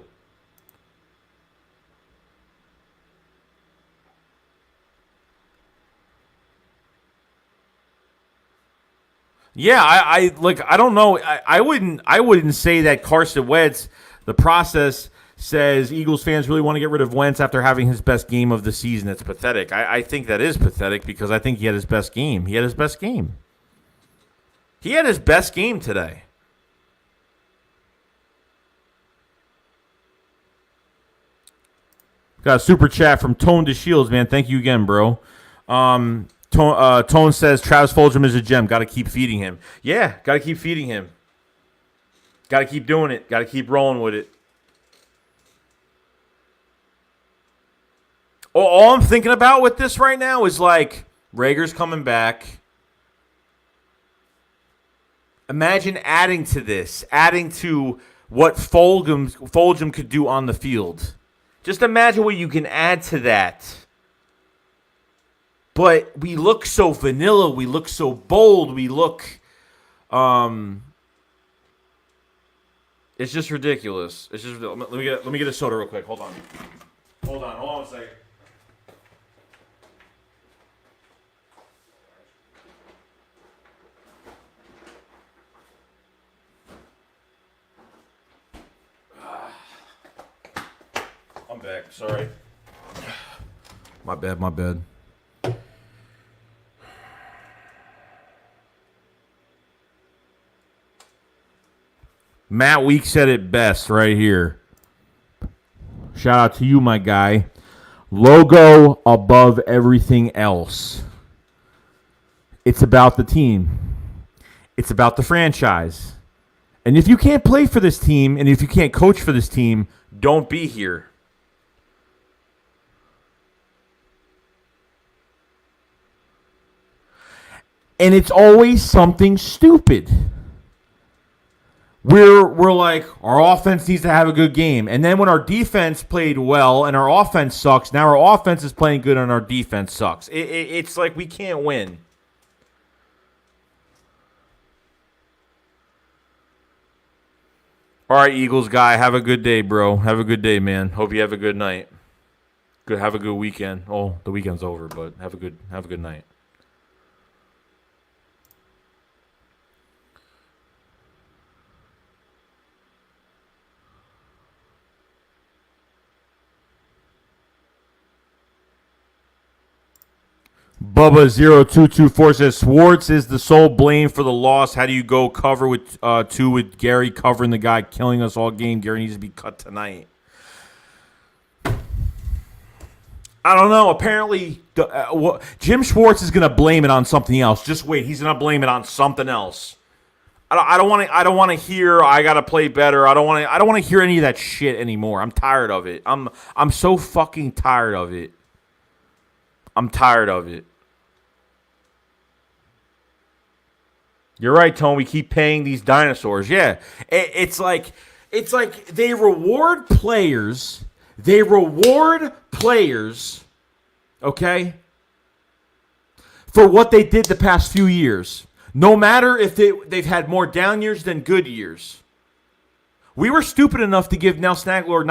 Yeah, I don't know. I wouldn't say that Carson Wentz, the process says Eagles fans really want to get rid of Wentz after having his best game of the season. It's pathetic. I think that is pathetic because I think he had his best game. He had his best game today. Got a super chat from Tone to Shields, man. Thank you again, bro. Tone says Travis Fulgham is a gem. Got to keep feeding him. Yeah, got to keep feeding him. Got to keep doing it. Got to keep rolling with it. All I'm thinking about with this right now is like Rager's coming back. Imagine adding to what Fulgham could do on the field. Just imagine what you can add to that. But we look so vanilla. We look so bold. We look, it's just ridiculous. It's just let me get a soda real quick. Hold on a second. I'm back. Sorry. My bad. Matt Week said it best right here. Shout out to you, my guy. Logo above everything else. It's about the team. It's about the franchise. And if you can't play for this team and if you can't coach for this team, don't be here. And it's always something stupid. We're like, our offense needs to have a good game. And then when our defense played well and our offense sucks, now our offense is playing good and our defense sucks. It's like we can't win. All right, Eagles guy, have a good day, bro. Have a good day, man. Hope you have a good night. Have a good weekend. Oh, the weekend's over, but have a good night. Bubba0224 says Schwartz is the sole blame for the loss. How do you go cover with two with Gerry covering the guy killing us all game? Gerry needs to be cut tonight. I don't know. Apparently, Jim Schwartz is going to blame it on something else. Just wait. He's going to blame it on something else. I don't want to hear I got to play better. I don't want to hear any of that shit anymore. I'm tired of it. I'm so fucking tired of it. I'm tired of it. You're right, Tone. We keep paying these dinosaurs. Yeah, it's like they reward players. They reward players, okay, for what they did the past few years. No matter if they've had more down years than good years. We were stupid enough to give Nelson Aguilar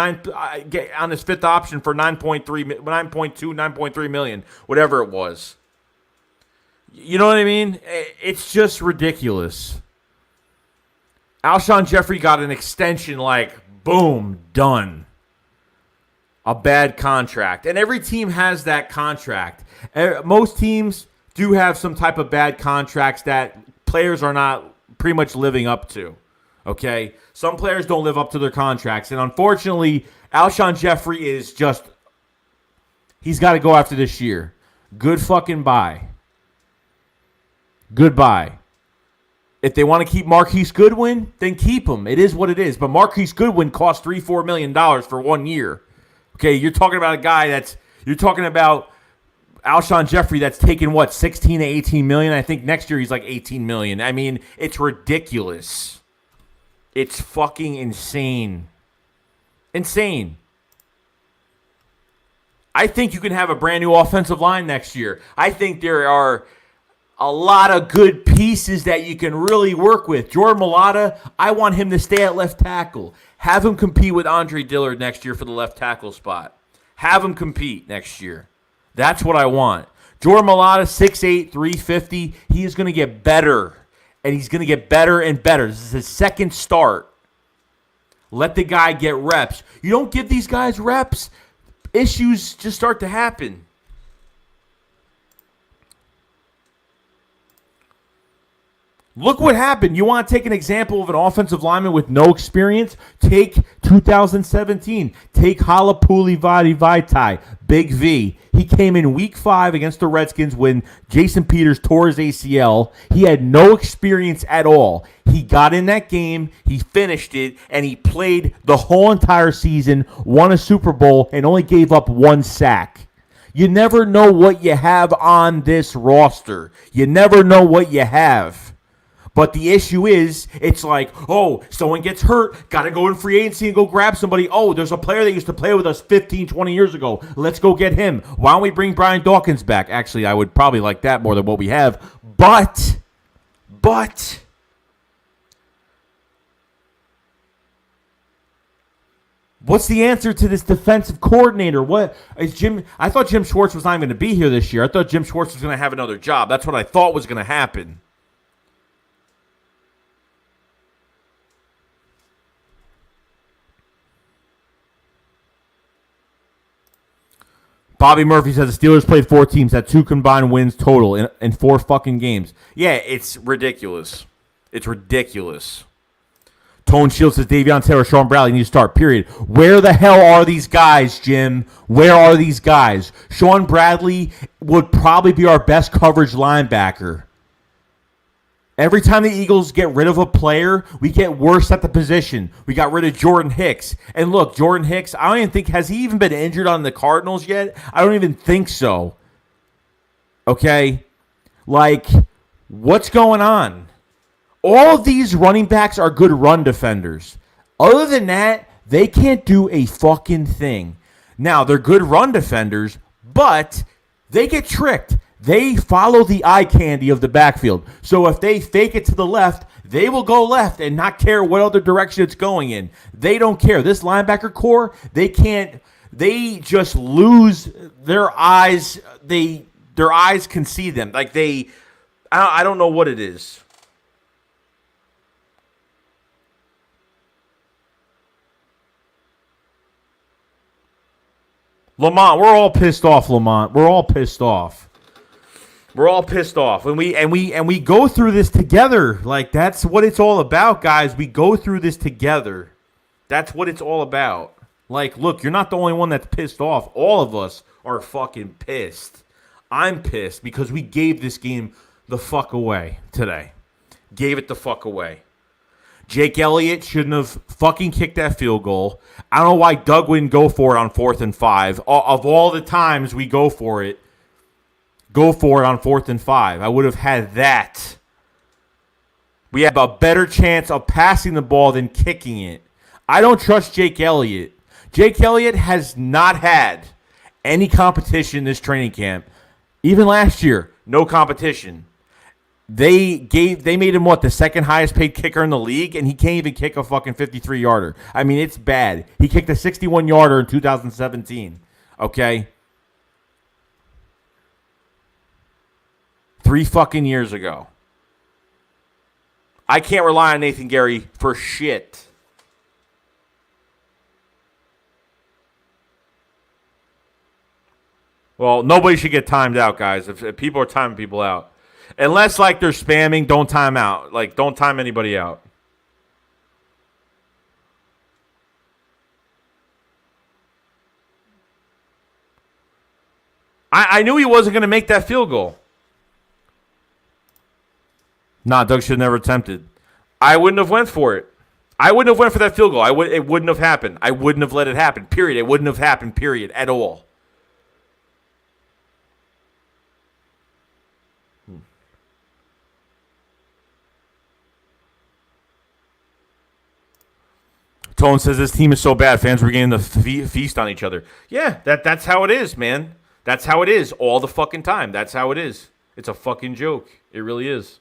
on his fifth option for 9.3 million, whatever it was. You know what I mean? It's just ridiculous. Alshon Jeffrey got an extension like, boom, done. A bad contract. And every team has that contract. Most teams do have some type of bad contracts that players are not pretty much living up to. Okay? Some players don't live up to their contracts. And unfortunately, Alshon Jeffrey is just, he's got to go after this year. Good fucking bye. Goodbye. If they want to keep Marquise Goodwin, then keep him. It is what it is. But Marquise Goodwin cost $3-4 million for 1 year. Okay, you're talking about a guy you're talking about Alshon Jeffrey that's taken, 16 to 18 million? I think next year he's like 18 million. I mean, it's ridiculous. It's fucking insane. Insane. I think you can have a brand new offensive line next year. I think there are a lot of good pieces that you can really work with. Jordan Mailata, I want him to stay at left tackle. Have him compete with Andre Dillard next year for the left tackle spot. Have him compete next year. That's what I want. Jordan Mailata, 6'8", 350. He is going to get better, and he's going to get better and better. This is his second start. Let the guy get reps. You don't give these guys reps, issues just start to happen. Look what happened. You want to take an example of an offensive lineman with no experience? Take 2017. Take Halapuli Vaitai, Big V. He came in week 5 against the Redskins when Jason Peters tore his ACL. He had no experience at all. He got in that game, he finished it, and he played the whole entire season, won a Super Bowl, and only gave up 1 sack. You never know what you have on this roster. You never know what you have. But the issue is, it's like, oh, someone gets hurt, got to go in free agency and go grab somebody. Oh, there's a player that used to play with us 15, 20 years ago. Let's go get him. Why don't we bring Brian Dawkins back? Actually, I would probably like that more than what we have. But, what's the answer to this defensive coordinator? What is Jim? I thought Jim Schwartz was not even going to be here this year. I thought Jim Schwartz was going to have another job. That's what I thought was going to happen. Bobby Murphy says the Steelers played 4 teams, had 2 combined wins total in 4 fucking games. Yeah, it's ridiculous. It's ridiculous. Tone Shields says Davion Taylor, Sean Bradley need to start, period. Where the hell are these guys, Jim? Where are these guys? Sean Bradley would probably be our best coverage linebacker. Every time the Eagles get rid of a player, we get worse at the position. We got rid of Jordan Hicks. And look, Jordan Hicks, I don't even think, has he even been injured on the Cardinals yet? I don't even think so. Okay? Like, what's going on? All of these running backs are good run defenders. Other than that, they can't do a fucking thing. Now, they're good run defenders, but they get tricked. They follow the eye candy of the backfield. So if they fake it to the left, they will go left and not care what other direction it's going in. They don't care. This linebacker core, they just lose their eyes. Their eyes can see them. Like I don't know what it is. Lamont, we're all pissed off, Lamont. We're all pissed off. We're all pissed off, and we go through this together. Like, that's what it's all about, guys. We go through this together. That's what it's all about. Like, look, you're not the only one that's pissed off. All of us are fucking pissed. I'm pissed because we gave this game the fuck away today. Gave it the fuck away. Jake Elliott shouldn't have fucking kicked that field goal. I don't know why Doug wouldn't go for it on 4th and 5. Of all the times we go for it, go for it on 4th and 5. I would have had that. We have a better chance of passing the ball than kicking it. I don't trust Jake Elliott. Jake Elliott has not had any competition this training camp. Even last year, no competition. They made him the second highest paid kicker in the league, and he can't even kick a fucking 53-yarder. I mean, it's bad. He kicked a 61-yarder in 2017. Okay? 3 fucking years ago. I can't rely on Nathan Gerry for shit. Well, nobody should get timed out, guys. If people are timing people out. Unless, they're spamming, don't time out. Don't time anybody out. I knew he wasn't going to make that field goal. Nah, Doug should have never attempted. I wouldn't have went for it. I wouldn't have went for that field goal. It wouldn't have happened. I wouldn't have let it happen, period. It wouldn't have happened, period, at all. Tone says this team is so bad, fans were beginning to feast on each other. Yeah, that's how it is, man. That's how it is all the fucking time. That's how it is. It's a fucking joke. It really is.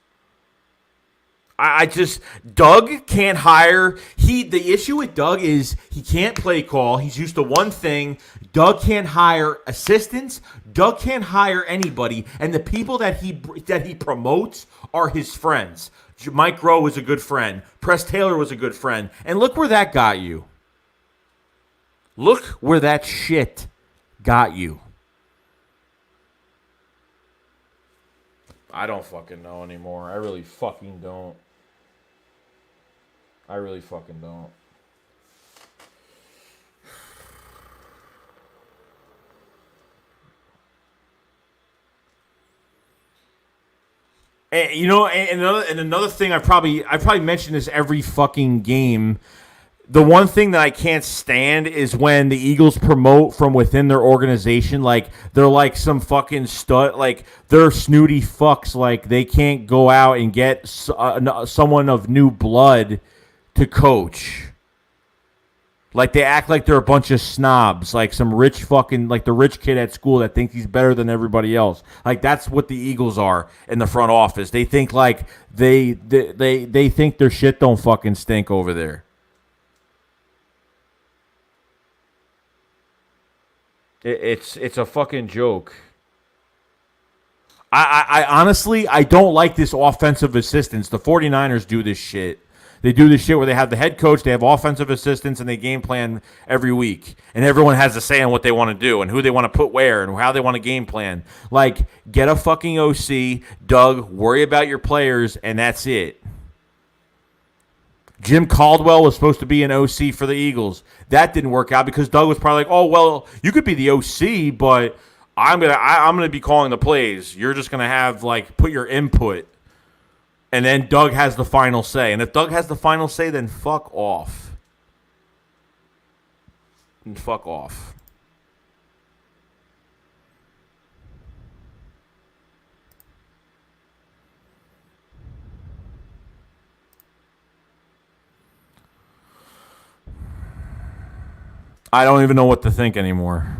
Doug can't hire. The issue with Doug is he can't play call. He's used to one thing. Doug can't hire assistants. Doug can't hire anybody. And the people that he promotes are his friends. Mike Rowe was a good friend. Press Taylor was a good friend. And look where that got you. Look where that shit got you. I don't fucking know anymore. I really fucking don't. I really fucking don't. And another thing I probably mention this every fucking game. The one thing that I can't stand is when the Eagles promote from within their organization, they're like some fucking stud, they're snooty fucks, they can't go out and get someone of new blood to coach. They act like they're a bunch of snobs, some rich fucking, the rich kid at school that thinks he's better than everybody else. That's what the Eagles are in the front office. They think they think their shit don't fucking stink over there. It's a fucking joke. I honestly, I don't like this offensive assistance. The 49ers do this shit. They do this shit where they have the head coach, they have offensive assistants, and they game plan every week. And everyone has a say on what they want to do and who they want to put where and how they want to game plan. Get a fucking OC, Doug, worry about your players, and that's it. Jim Caldwell was supposed to be an OC for the Eagles. That didn't work out because Doug was probably oh, well, you could be the OC, but I'm gonna be calling the plays. You're just going to have, put your input. And then Doug has the final say. And if Doug has the final say, then fuck off. And fuck off. I don't even know what to think anymore.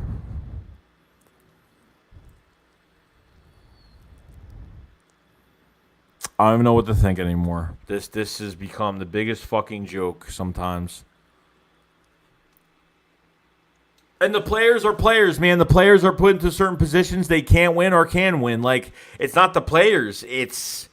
I don't even know what to think anymore. This has become the biggest fucking joke sometimes. And the players are players, man. The players are put into certain positions they can't win or can win. It's not the players. It's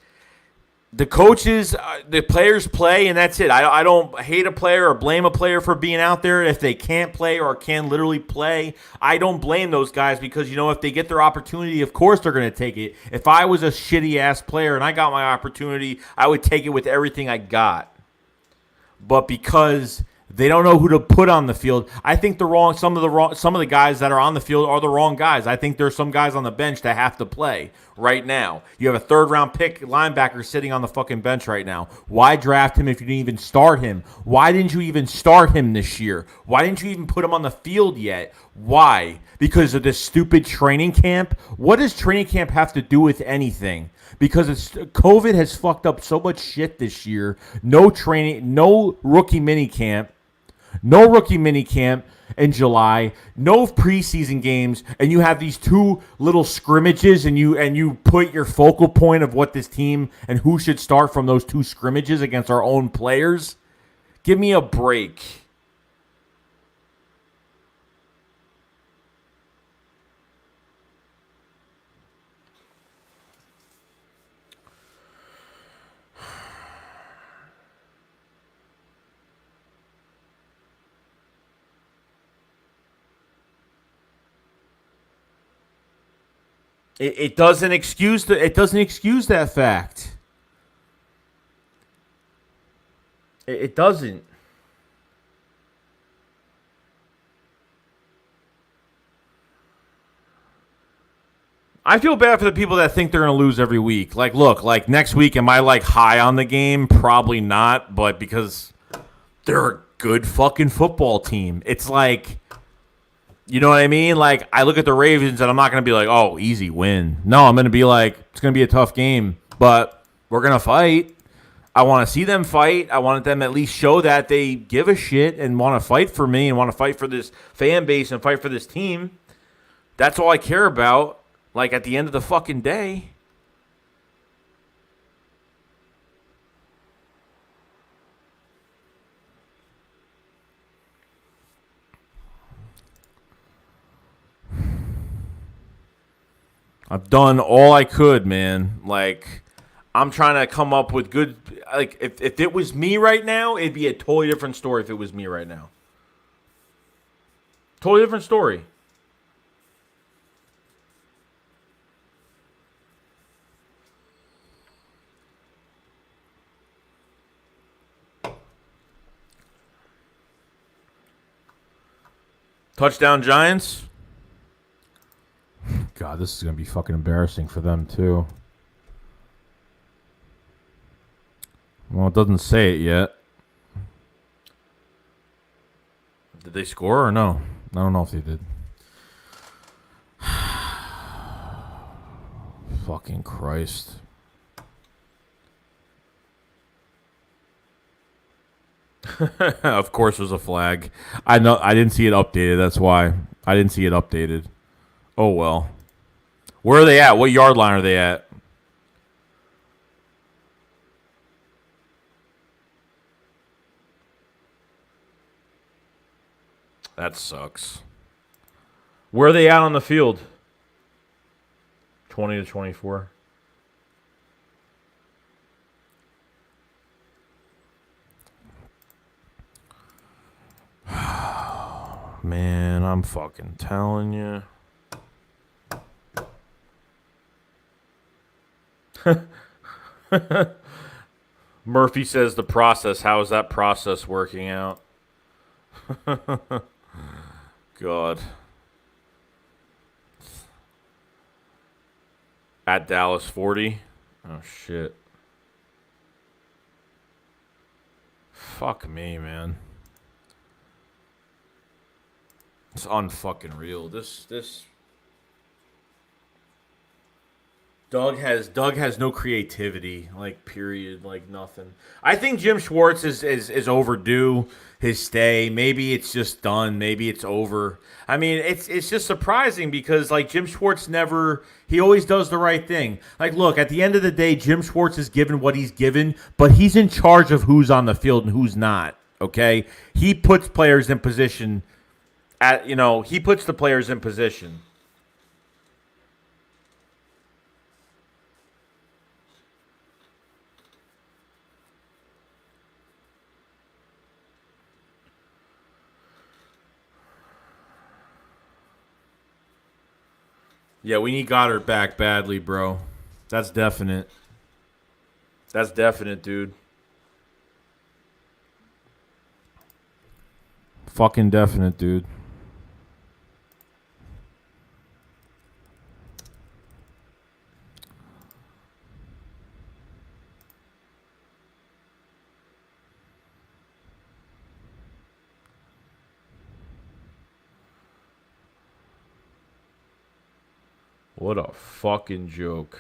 the coaches. The players play, and that's it. I don't hate a player or blame a player for being out there if they can't play or can literally play. I don't blame those guys because, if they get their opportunity, of course they're going to take it. If I was a shitty-ass player and I got my opportunity, I would take it with everything I got. But because They don't know who to put on the field. I think some of the guys that are on the field are the wrong guys. I think there's some guys on the bench that have to play right now. You have a third-round pick linebacker sitting on the fucking bench right now. Why draft him if you didn't even start him? Why didn't you even start him this year? Why didn't you even put him on the field yet? Why? Because of this stupid training camp? What does training camp have to do with anything? Because COVID has fucked up so much shit this year. No training, no rookie mini camp. No rookie minicamp in July, no preseason games, and you have these two little scrimmages, and you put your focal point of what this team and who should start from those two scrimmages against our own players. Give me a break. It doesn't excuse that fact. It doesn't. I feel bad for the people that think they're going to lose every week. Like, look, like next week, am I like high on the game? Probably not, but because they're a good fucking football team. It's like, you know what I mean? Like, I look at the Ravens and I'm not going to be like, oh, easy win. No, I'm going to be like, it's going to be a tough game, but we're going to fight. I want to see them fight. I want them at least show that they give a shit and want to fight for me and want to fight for this fan base and fight for this team. That's all I care about. Like, at the end of the fucking day. I've done all I could, man. Like, I'm trying to come up with good... Like, if it was me right now, it'd be a totally different story if it was me right now. Totally different story. Touchdown Giants. God, this is going to be fucking embarrassing for them, too. Well, it doesn't say it yet. Did they score or no? I don't know if they did. Fucking Christ. Of course there's a flag. I know. I didn't see it updated. That's why. I didn't see it updated. Oh, well. Where are they at? What yard line are they at? That sucks. Where are they at on the field? 20-24. Man, I'm fucking telling you. Murphy says the process. How is that process working out? God. At Dallas 40. Oh, shit. Fuck me, man. It's unfucking real. This Doug has no creativity, like, period, like nothing. I think Jim Schwartz is overdue his stay. Maybe it's just done. Maybe it's over. I mean, it's just surprising because, like, Jim Schwartz he always does the right thing. Like, look, at the end of the day, Jim Schwartz is given what he's given, but he's in charge of who's on the field and who's not, okay? He puts players in position he puts the players in position. Yeah, we need Goddard back badly, bro. That's definite. That's definite, dude. fucking definite, dude. What a fucking joke.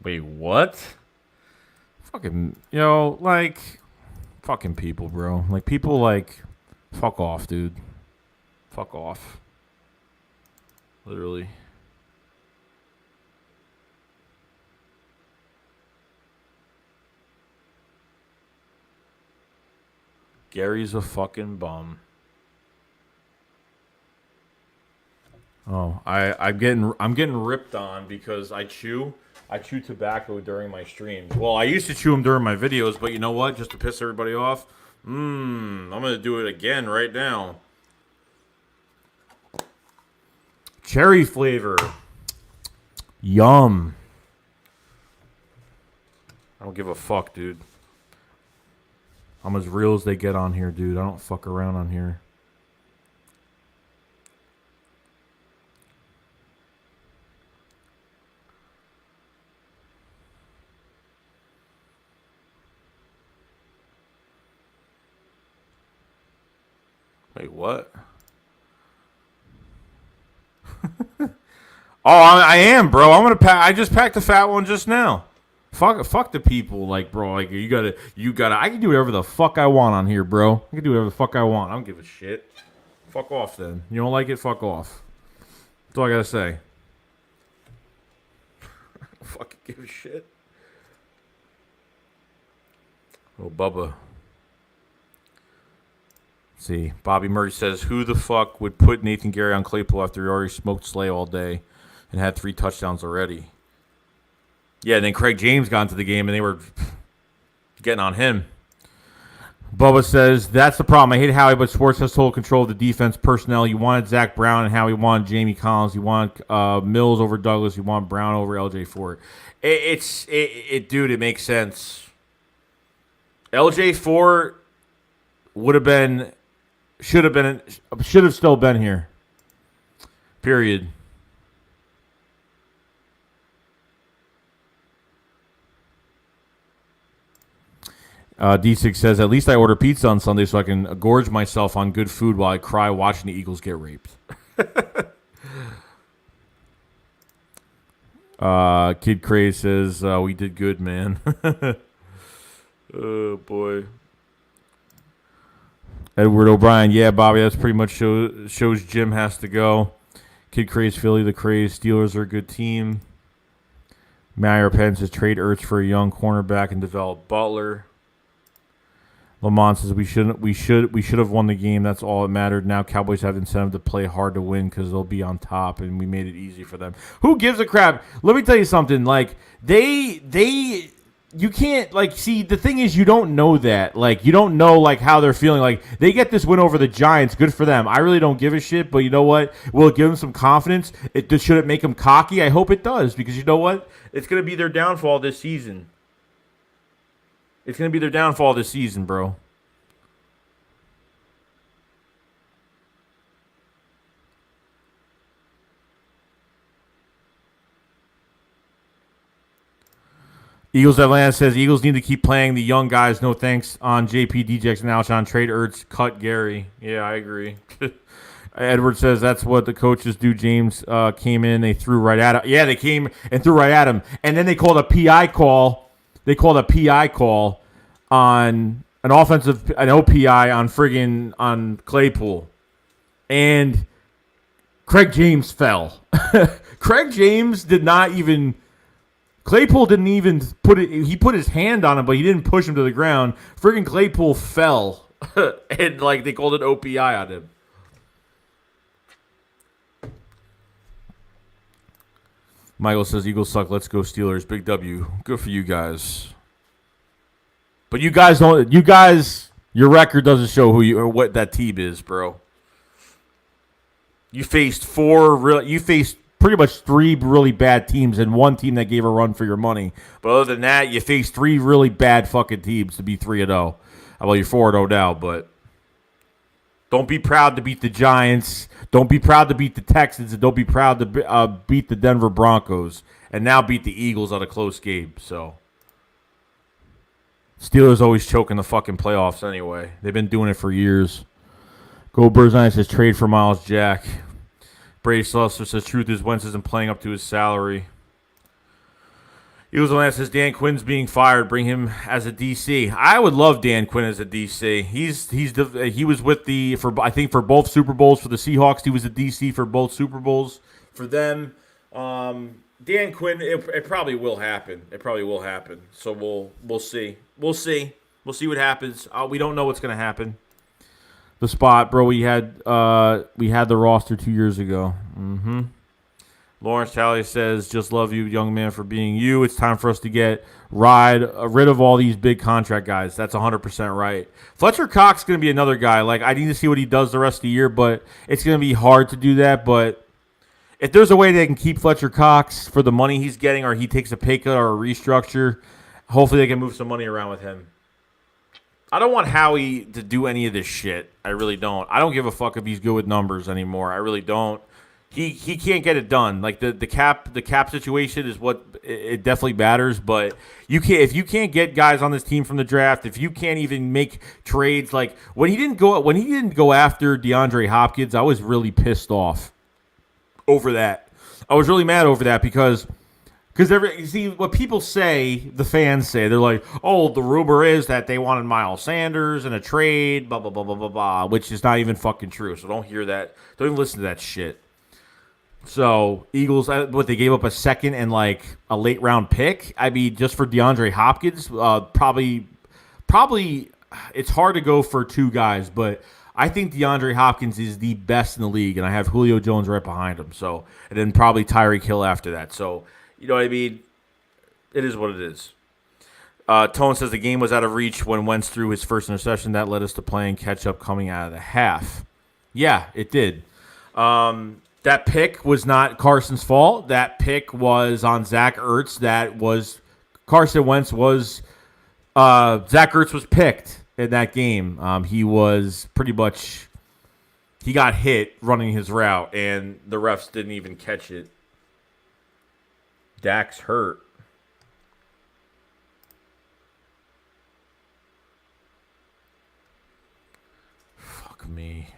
Wait, what? Fucking, like, fucking people, bro. Like, people, like, fuck off, dude. Fuck off. Literally. Gary's a fucking bum. Oh, I'm getting ripped on because I chew tobacco during my streams. Well, I used to chew them during my videos, but you know what? Just to piss everybody off, I'm gonna do it again right now. Cherry flavor, yum. I don't give a fuck, dude. I'm as real as they get on here, dude. I don't fuck around on here. Wait, what? Oh, I am, bro. I'm gonna pack. I just packed the fat one just now. Fuck the people, like, bro. Like, you gotta. I can do whatever the fuck I want on here, bro. I can do whatever the fuck I want. I don't give a shit. Fuck off, then. You don't like it? Fuck off. That's all I gotta say. Fucking give a shit. Oh, Bubba. Let's see, Bobby Murray says, "Who the fuck would put Nathan Gerry on Claypool after he already smoked Slay all day and had 3 touchdowns already?" Yeah, and then Craig James got into the game, and they were getting on him. Bubba says, "That's the problem. I hate Howie, but Sports has total control of the defense personnel. You wanted Zach Brown, and Howie wanted Jamie Collins. You want Mills over Douglas. You want Brown over LJ Ford. Dude, it makes sense. LJ Ford should have still been here. Period." D6 says, "At least I order pizza on Sunday so I can gorge myself on good food while I cry watching the Eagles get raped." Kid Craze says, "We did good, man." Oh, boy. Edward O'Brien, "Yeah, Bobby, that's pretty much shows Jim has to go." Kid Craze, "Philly, the Craze. Steelers are a good team." Mario Penn says, "Trade Ertz for a young cornerback and develop Butler." Lamont says, we should have won the game. That's all that mattered. Now Cowboys have incentive to play hard to win because they'll be on top, and we made it easy for them." Who gives a crap? Let me tell you something. Like, you can't, like, see, the thing is, you don't know that. Like, you don't know, like, how they're feeling. Like, they get this win over the Giants. Good for them. I really don't give a shit, but you know what? Will it give them some confidence? Should it make them cocky? I hope it does, because you know what? It's going to be their downfall this season. It's going to be their downfall this season, bro. Eagles Atlanta says, "Eagles need to keep playing the young guys. No thanks on JP, DJX, and Alshon. Trade Ertz, cut Gerry." Yeah, I agree. Edward says, "That's what the coaches do." James came in. They threw right at him. Yeah, they came and threw right at him. And then they called a PI call. They called a PI call on an OPI on Claypool. And Craig James fell. Craig James did not even... Claypool didn't even put it... He put his hand on him, but he didn't push him to the ground. Friggin' Claypool fell. And, like, they called it OPI on him. Michael says, "Eagles suck. Let's go Steelers. Big W. Good for you guys." But you guys don't. You guys, your record doesn't show who you or what that team is, bro. You faced pretty much 3 really bad teams and 1 team that gave a run for your money. But other than that, you faced 3 really bad fucking teams to be 3-0. Well, you're 4-0 now, but don't be proud to beat the Giants. Don't be proud to beat the Texans, and don't be proud to beat the Denver Broncos, and now beat the Eagles on a close game. So Steelers always choke in the fucking playoffs anyway. They've been doing it for years. Go Birdseye says trade for Miles Jack. Brady Slaughter says truth is Wentz isn't playing up to his salary. Eagles Land says Dan Quinn's being fired. Bring him as a DC. I would love Dan Quinn as a DC. He was with for both Super Bowls for the Seahawks. He was a DC for both Super Bowls for them. Dan Quinn, it probably will happen. It probably will happen. So we'll see. We'll see what happens. We don't know what's gonna happen. The spot, bro. We had the roster 2 years ago. Mm-hmm. Lawrence Talley says, just love you, young man, for being you. It's time for us to get rid of all these big contract guys. That's 100% right. Fletcher Cox is going to be another guy. Like, I need to see what he does the rest of the year, but it's going to be hard to do that. But if there's a way they can keep Fletcher Cox for the money he's getting, or he takes a pay cut or a restructure, hopefully they can move some money around with him. I don't want Howie to do any of this shit. I really don't. I don't give a fuck if he's good with numbers anymore. I really don't. He can't get it done. Like the cap situation is what it definitely matters. But if you can't get guys on this team from the draft, if you can't even make trades, like when he didn't go after DeAndre Hopkins, I was really pissed off over that. I was really mad over that because you see what people say, the fans say, they're like, oh, the rumor is that they wanted Miles Sanders in a trade, blah blah blah blah blah blah, which is not even fucking true. So don't hear that. Don't even listen to that shit. So, Eagles, they gave up a second and, like, a late-round pick? I mean, just for DeAndre Hopkins, probably it's hard to go for 2 guys, but I think DeAndre Hopkins is the best in the league, and I have Julio Jones right behind him. So, and then probably Tyreek Hill after that. So, you know what I mean? It is what it is. Tone says the game was out of reach when Wentz threw his first interception. That led us to playing catch-up coming out of the half. Yeah, it did. That pick was not Carson's fault. That pick was on Zach Ertz. Carson Wentz was Zach Ertz was picked in that game. He was pretty much he got hit running his route, and the refs didn't even catch it. Dak's hurt. Fuck me.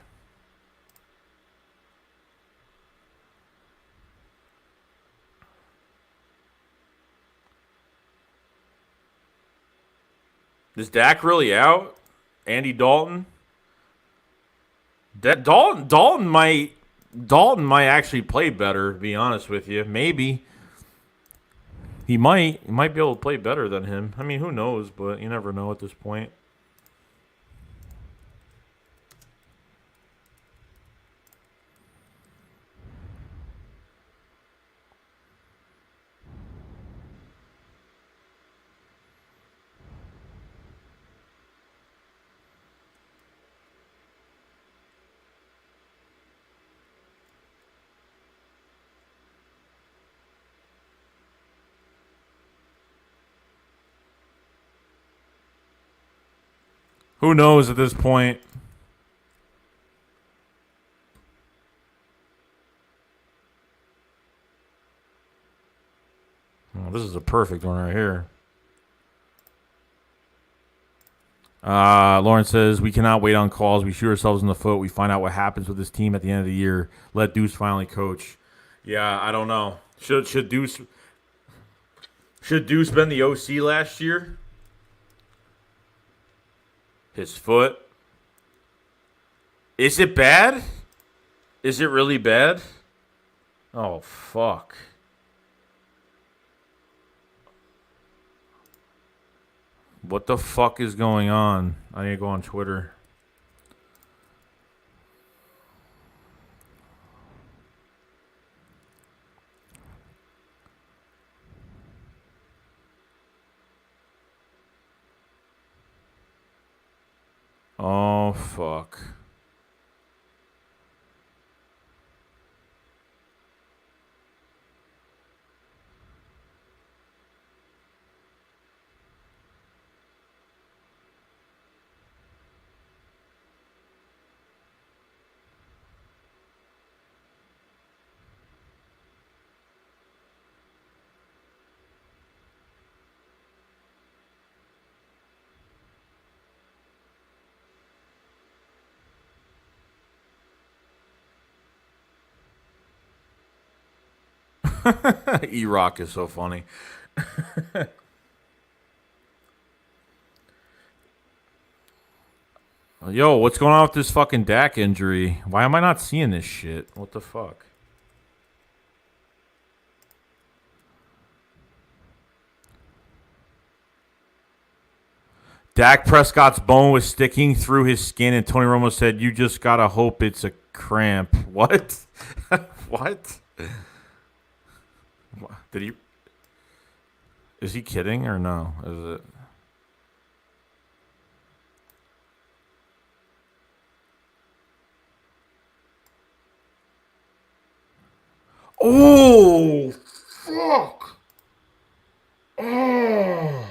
Is Dak really out? Andy Dalton? Dalton might actually play better, to be honest with you. Maybe. He might be able to play better than him. I mean, who knows, but you never know at this point. Who knows at this point? Oh, this is a perfect one right here. Lauren says, we cannot wait on calls. We shoot ourselves in the foot. We find out what happens with this team at the end of the year. Let Deuce finally coach. Yeah, I don't know. Should Deuce been the OC last year? His foot. Is it bad? Is it really bad? Oh, fuck. What the fuck is going on? I need to go on Twitter. Oh, fuck. E-Rock is so funny. Yo, what's going on with this fucking Dak injury? Why am I not seeing this shit? What the fuck? Dak Prescott's bone was sticking through his skin, and Tony Romo said, "You just gotta hope it's a cramp." What? What? Did he? Is he kidding or no? Is it? Oh, fuck. Oh.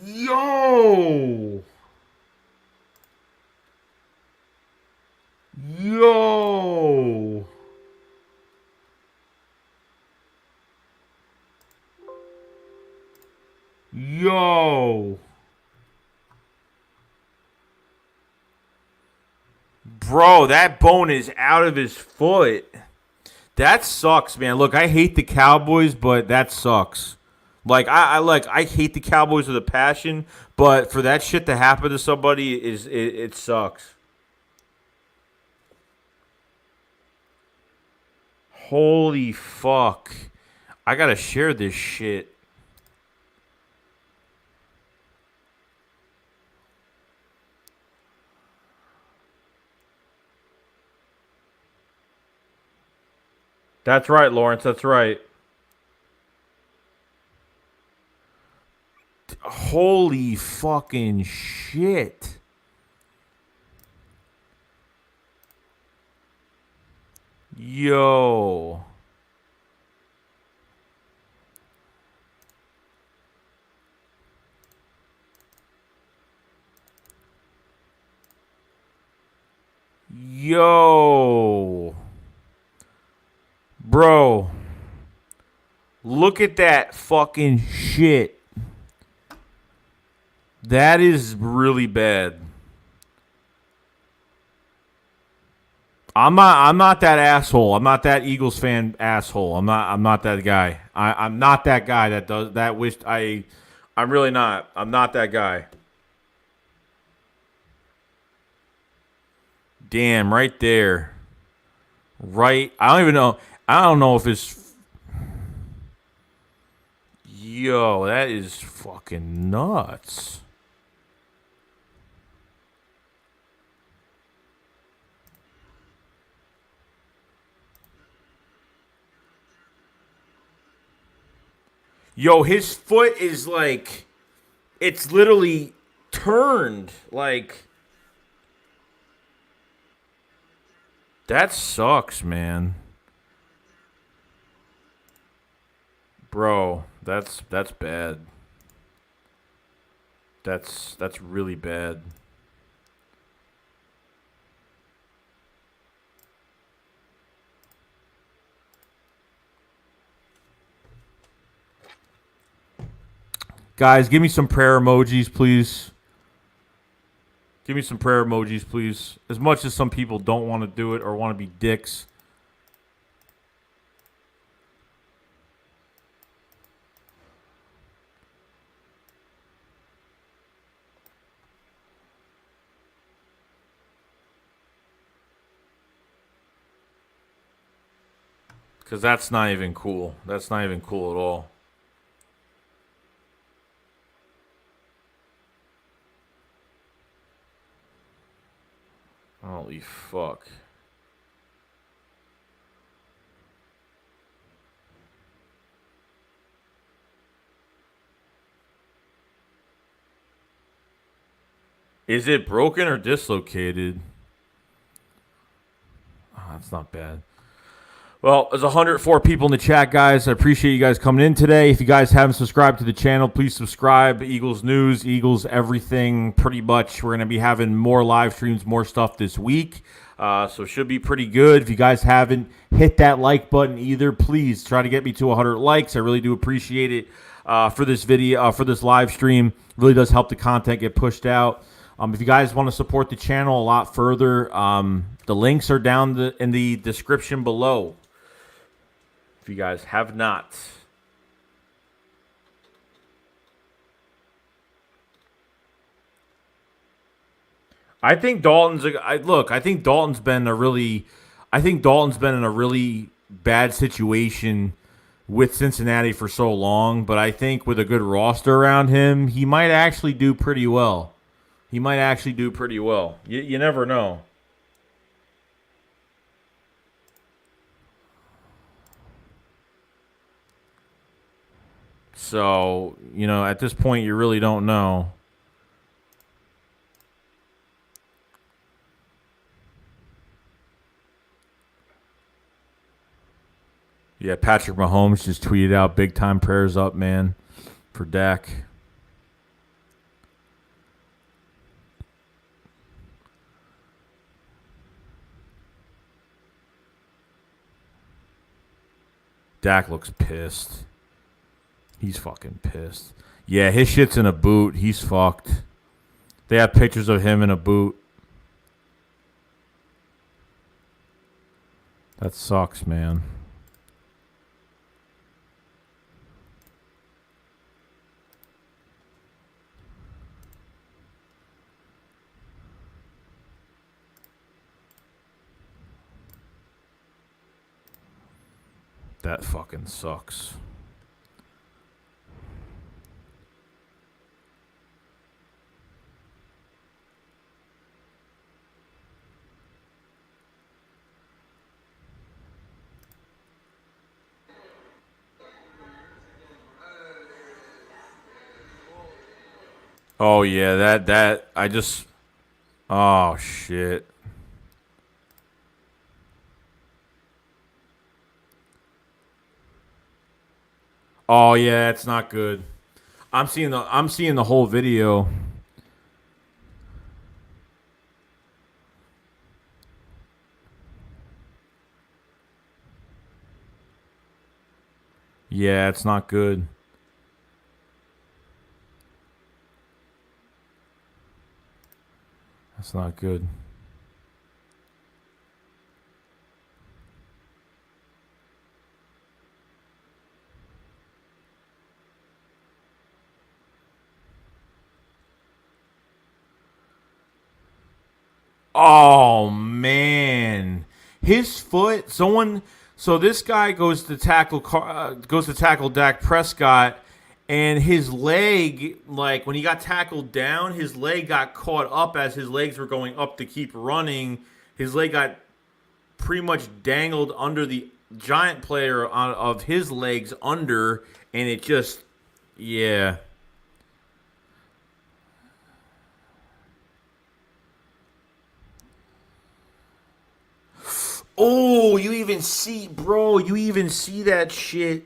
Yo. Yo. Yo. Bro, that bone is out of his foot. That sucks, man. Look, I hate the Cowboys, but that sucks. Like I hate the Cowboys with a passion, but for that shit to happen to somebody it sucks. Holy fuck. I gotta share this shit. That's right, Lawrence. That's right. Holy fucking shit. Yo. Yo. Bro. Look at that fucking shit. That is really bad. I'm not that asshole. I'm not that Eagles fan asshole. I'm not that guy. I'm not that guy that does that I'm really not. I'm not that guy. Damn, right there. Right. I don't even know. I don't know if it's Yo, that is fucking nuts. Yo, his foot is like, it's literally turned. Like, that sucks, man. Bro, that's bad. That's really bad. Guys, give me some prayer emojis, please. Give me some prayer emojis, please. As much as some people don't want to do it or want to be dicks. Because that's not even cool. That's not even cool at all. Holy fuck. Is it broken or dislocated? Oh, that's not bad. Well, there's 104 people in the chat, guys. I appreciate you guys coming in today. If you guys haven't subscribed to the channel, please subscribe. Eagles news, Eagles everything, pretty much. We're going to be having more live streams, more stuff this week. So it should be pretty good. If you guys haven't hit that like button either, please try to get me to 100 likes. I really do appreciate it for this video, for this live stream. It really does help the content get pushed out. If you guys want to support the channel a lot further, the links are down in the description below. If you guys have not. I think Dalton's been in a really bad situation with Cincinnati for so long, but I think with a good roster around him, he might actually do pretty well. You never know. So, at this point, you really don't know. Yeah, Patrick Mahomes just tweeted out big time prayers up, man, for Dak. Dak looks pissed. He's fucking pissed. Yeah, his shit's in a boot. He's fucked. They have pictures of him in a boot. That sucks, man. That fucking sucks. Oh yeah, oh shit. Oh yeah, it's not good. I'm seeing the whole video. Yeah, it's not good. That's not good. Oh man, his foot. So this guy goes to tackle Dak Prescott, and his leg, like when he got tackled down, his leg got caught up as his legs were going up to keep running. His leg got pretty much dangled under the giant player of his legs under, and it just, yeah. Oh, you even see that shit.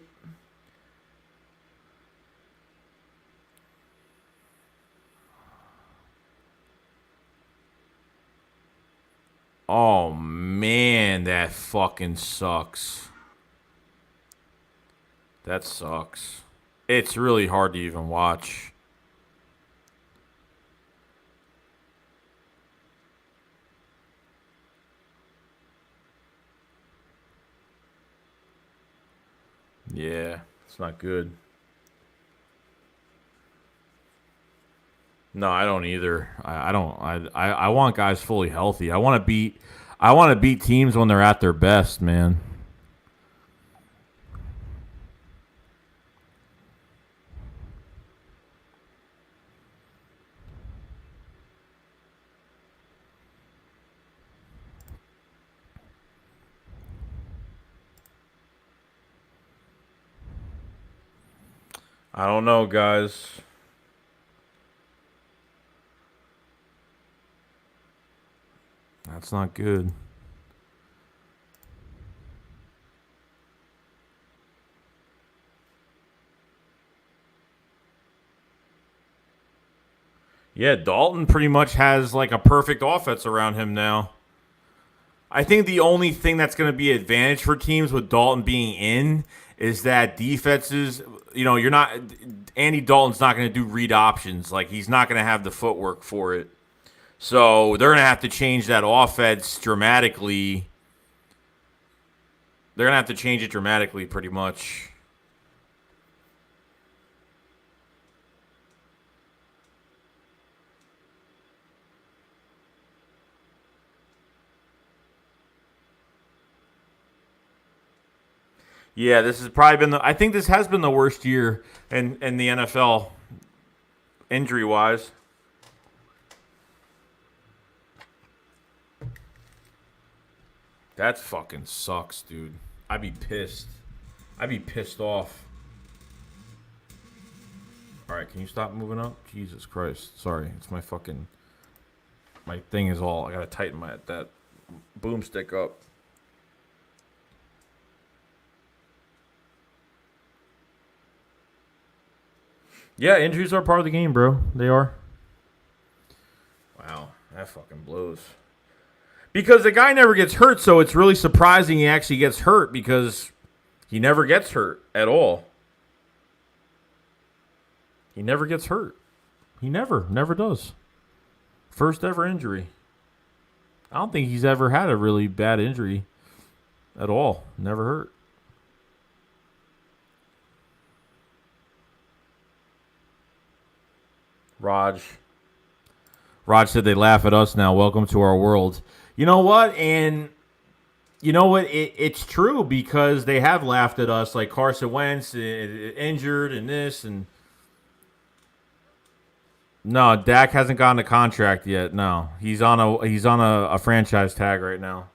Oh, man, that fucking sucks. That sucks. It's really hard to even watch. Yeah, it's not good. No, I don't either. I don't. I want guys fully healthy. I want to beat teams when they're at their best, man. I don't know, guys. That's not good. Yeah, Dalton pretty much has like a perfect offense around him now. I think the only thing that's going to be an advantage for teams with Dalton being in is that defenses, you're not, Andy Dalton's not going to do read options. Like, he's not going to have the footwork for it. So they're going to have to change that offense dramatically. They're going to have to change it dramatically pretty much. Yeah, this has probably been I think this has been the worst year in the NFL injury-wise. That fucking sucks, dude. I'd be pissed. I'd be pissed off. All right, can you stop moving up? Jesus Christ. Sorry, it's my fucking... My thing is all... I gotta tighten that boomstick up. Yeah, injuries are part of the game, bro. They are. Wow, that fucking blows. Because the guy never gets hurt, so it's really surprising he actually gets hurt because he never gets hurt at all. He never gets hurt. He never does. First ever injury. I don't think he's ever had a really bad injury at all. Never hurt. Raj said they laugh at us now. Welcome to our world. You know what? And you know what? It's true because they have laughed at us, like Carson Wentz injured and this and no, Dak hasn't gotten a contract yet. No, he's on a franchise tag right now.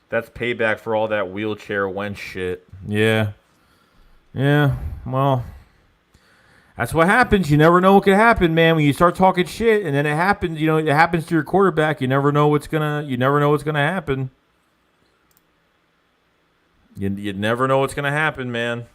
That's payback for all that wheelchair Wentz shit. Yeah. Well. That's what happens. You never know what could happen, man. When you start talking shit, and then it happens. You know, it happens to your quarterback. You never know what's gonna happen. You never know what's gonna happen, man.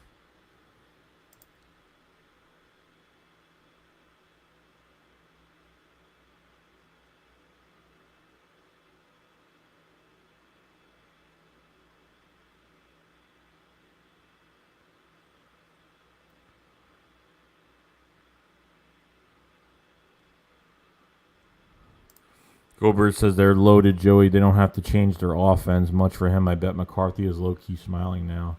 Gobert says they're loaded, Joey. They don't have to change their offense much for him. I bet McCarthy is low-key smiling now.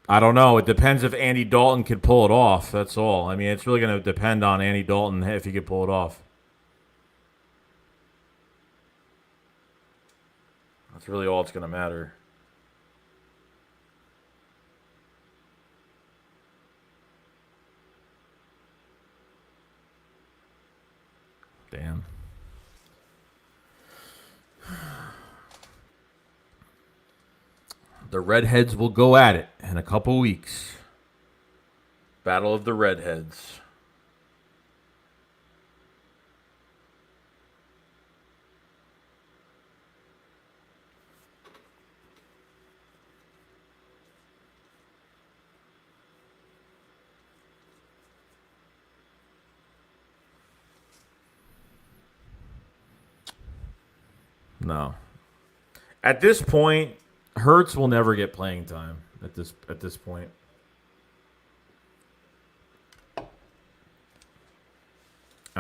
I don't know. It depends if Andy Dalton could pull it off. That's all. I mean, it's really going to depend on Andy Dalton if he could pull it off. That's really all it's going to matter. Damn. The Redheads will go at it in a couple weeks. Battle of the Redheads. No. At this point, Hurts will never get playing time at this point. I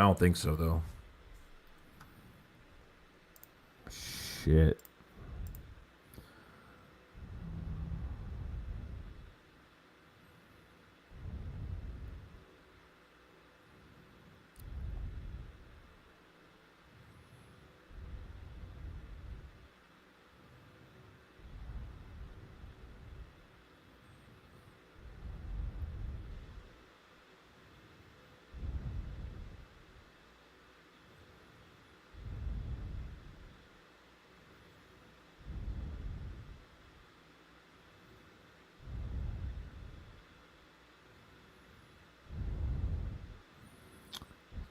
don't think so, though. Shit.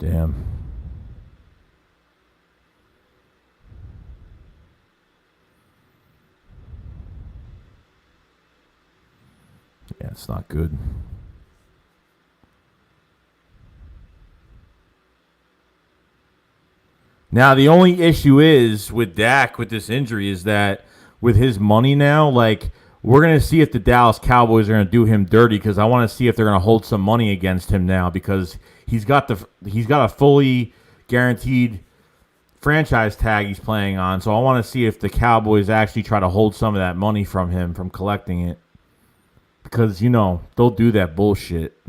Damn. Yeah, it's not good. Now, the only issue is with Dak with this injury is that with his money now, like, We're going to see if the Dallas Cowboys are going to do him dirty because I want to see if they're going to hold some money against him now because he's got a fully guaranteed franchise tag he's playing on. So I want to see if the Cowboys actually try to hold some of that money from him from collecting it because, you know, they'll do that bullshit.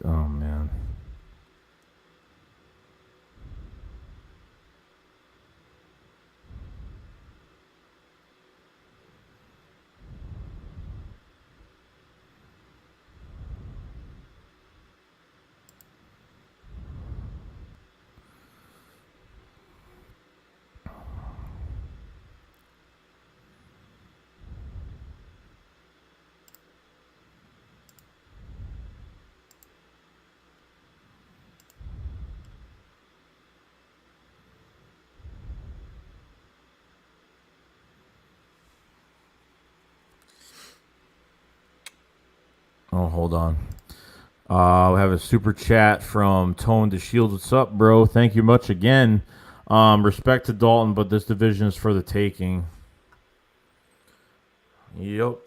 Oh, man. Oh, hold on. We have a super chat from Tone to Shields. What's up, bro? Thank you much again. Respect to Dalton, but this division is for the taking. Yep.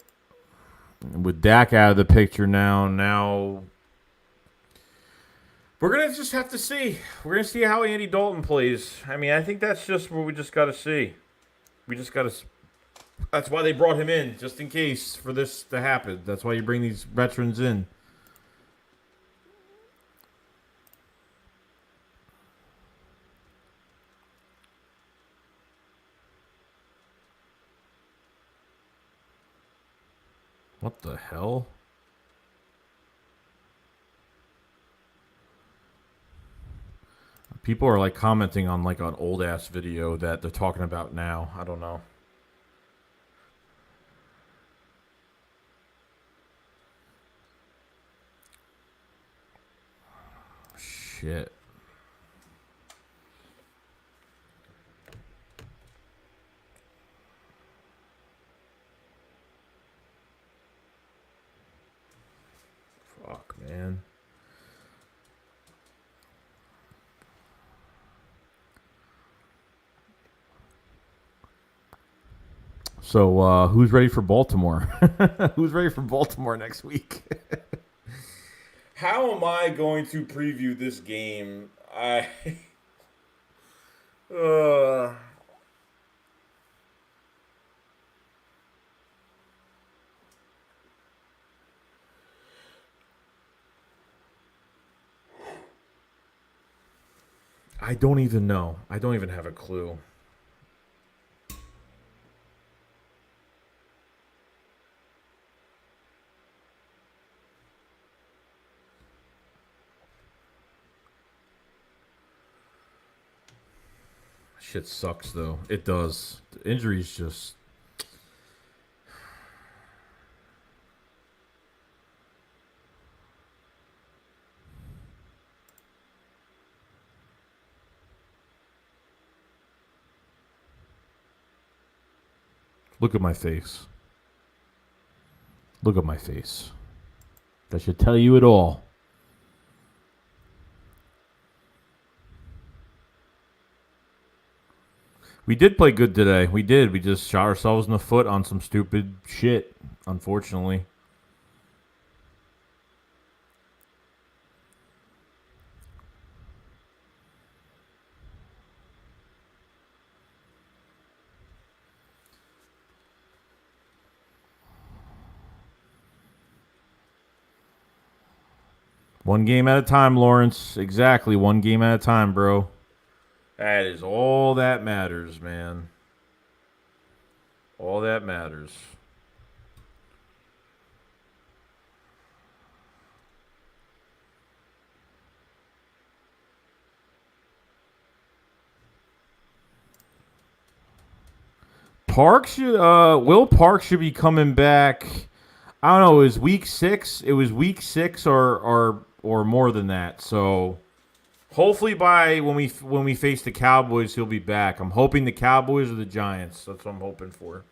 With Dak out of the picture now we're going to just have to see. We're going to see how Andy Dalton plays. I mean, I think that's just what we just got to see. We just got to... That's why they brought him in, just in case for this to happen. That's why you bring these veterans in. What the hell? People are like commenting on like an old ass video that they're talking about now. I don't know. Shit. Fuck, man. So, who's ready for Baltimore? Who's ready for Baltimore next week? How am I going to preview this game? I don't even know. I don't even have a clue. Shit sucks, though. It does. The injuries just... Look at my face. Look at my face. That should tell you it all. We did play good today. We did. We just shot ourselves in the foot on some stupid shit, unfortunately. One game at a time, Lawrence. Exactly. One game at a time, bro. That is all that matters, man. All that matters. Will Parks should be coming back. I don't know. It was week 6. It was week 6 or more than that. So hopefully by when we face the Cowboys, he'll be back. I'm hoping the Cowboys or the Giants. That's what I'm hoping for.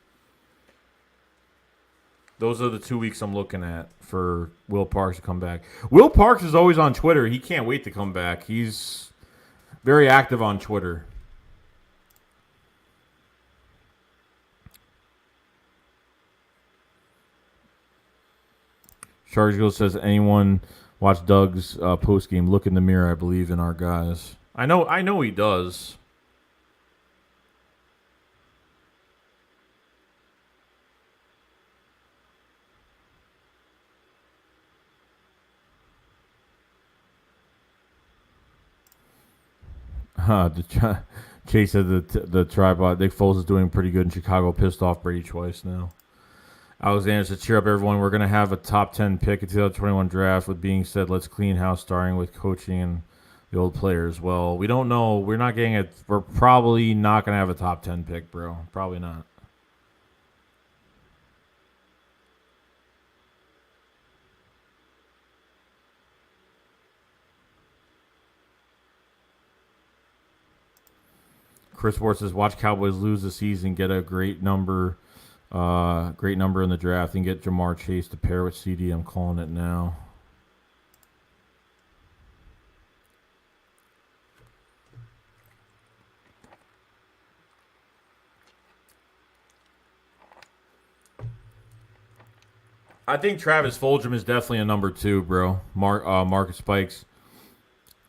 Those are the 2 weeks I'm looking at for Will Parks to come back. Will Parks is always on Twitter. He can't wait to come back. He's very active on Twitter. Chargeville says, anyone watch Doug's post game? Look in the mirror. I believe in our guys. I know he does. Chase said the tripod. Nick Foles is doing pretty good in Chicago. Pissed off Brady twice now. Alexander said, cheer up, everyone. We're going to have a top 10 pick in 2021 draft. With being said, let's clean house, starting with coaching and the old players. Well, we don't know. We're not getting it. We're probably not going to have a top 10 pick, bro. Probably not. Chris Ward says, watch Cowboys lose the season, get a great number in the draft, and get Jamar Chase to pair with CD. I'm calling it now. I think Travis Fulgham is definitely a number 2, bro. Marcus Spikes.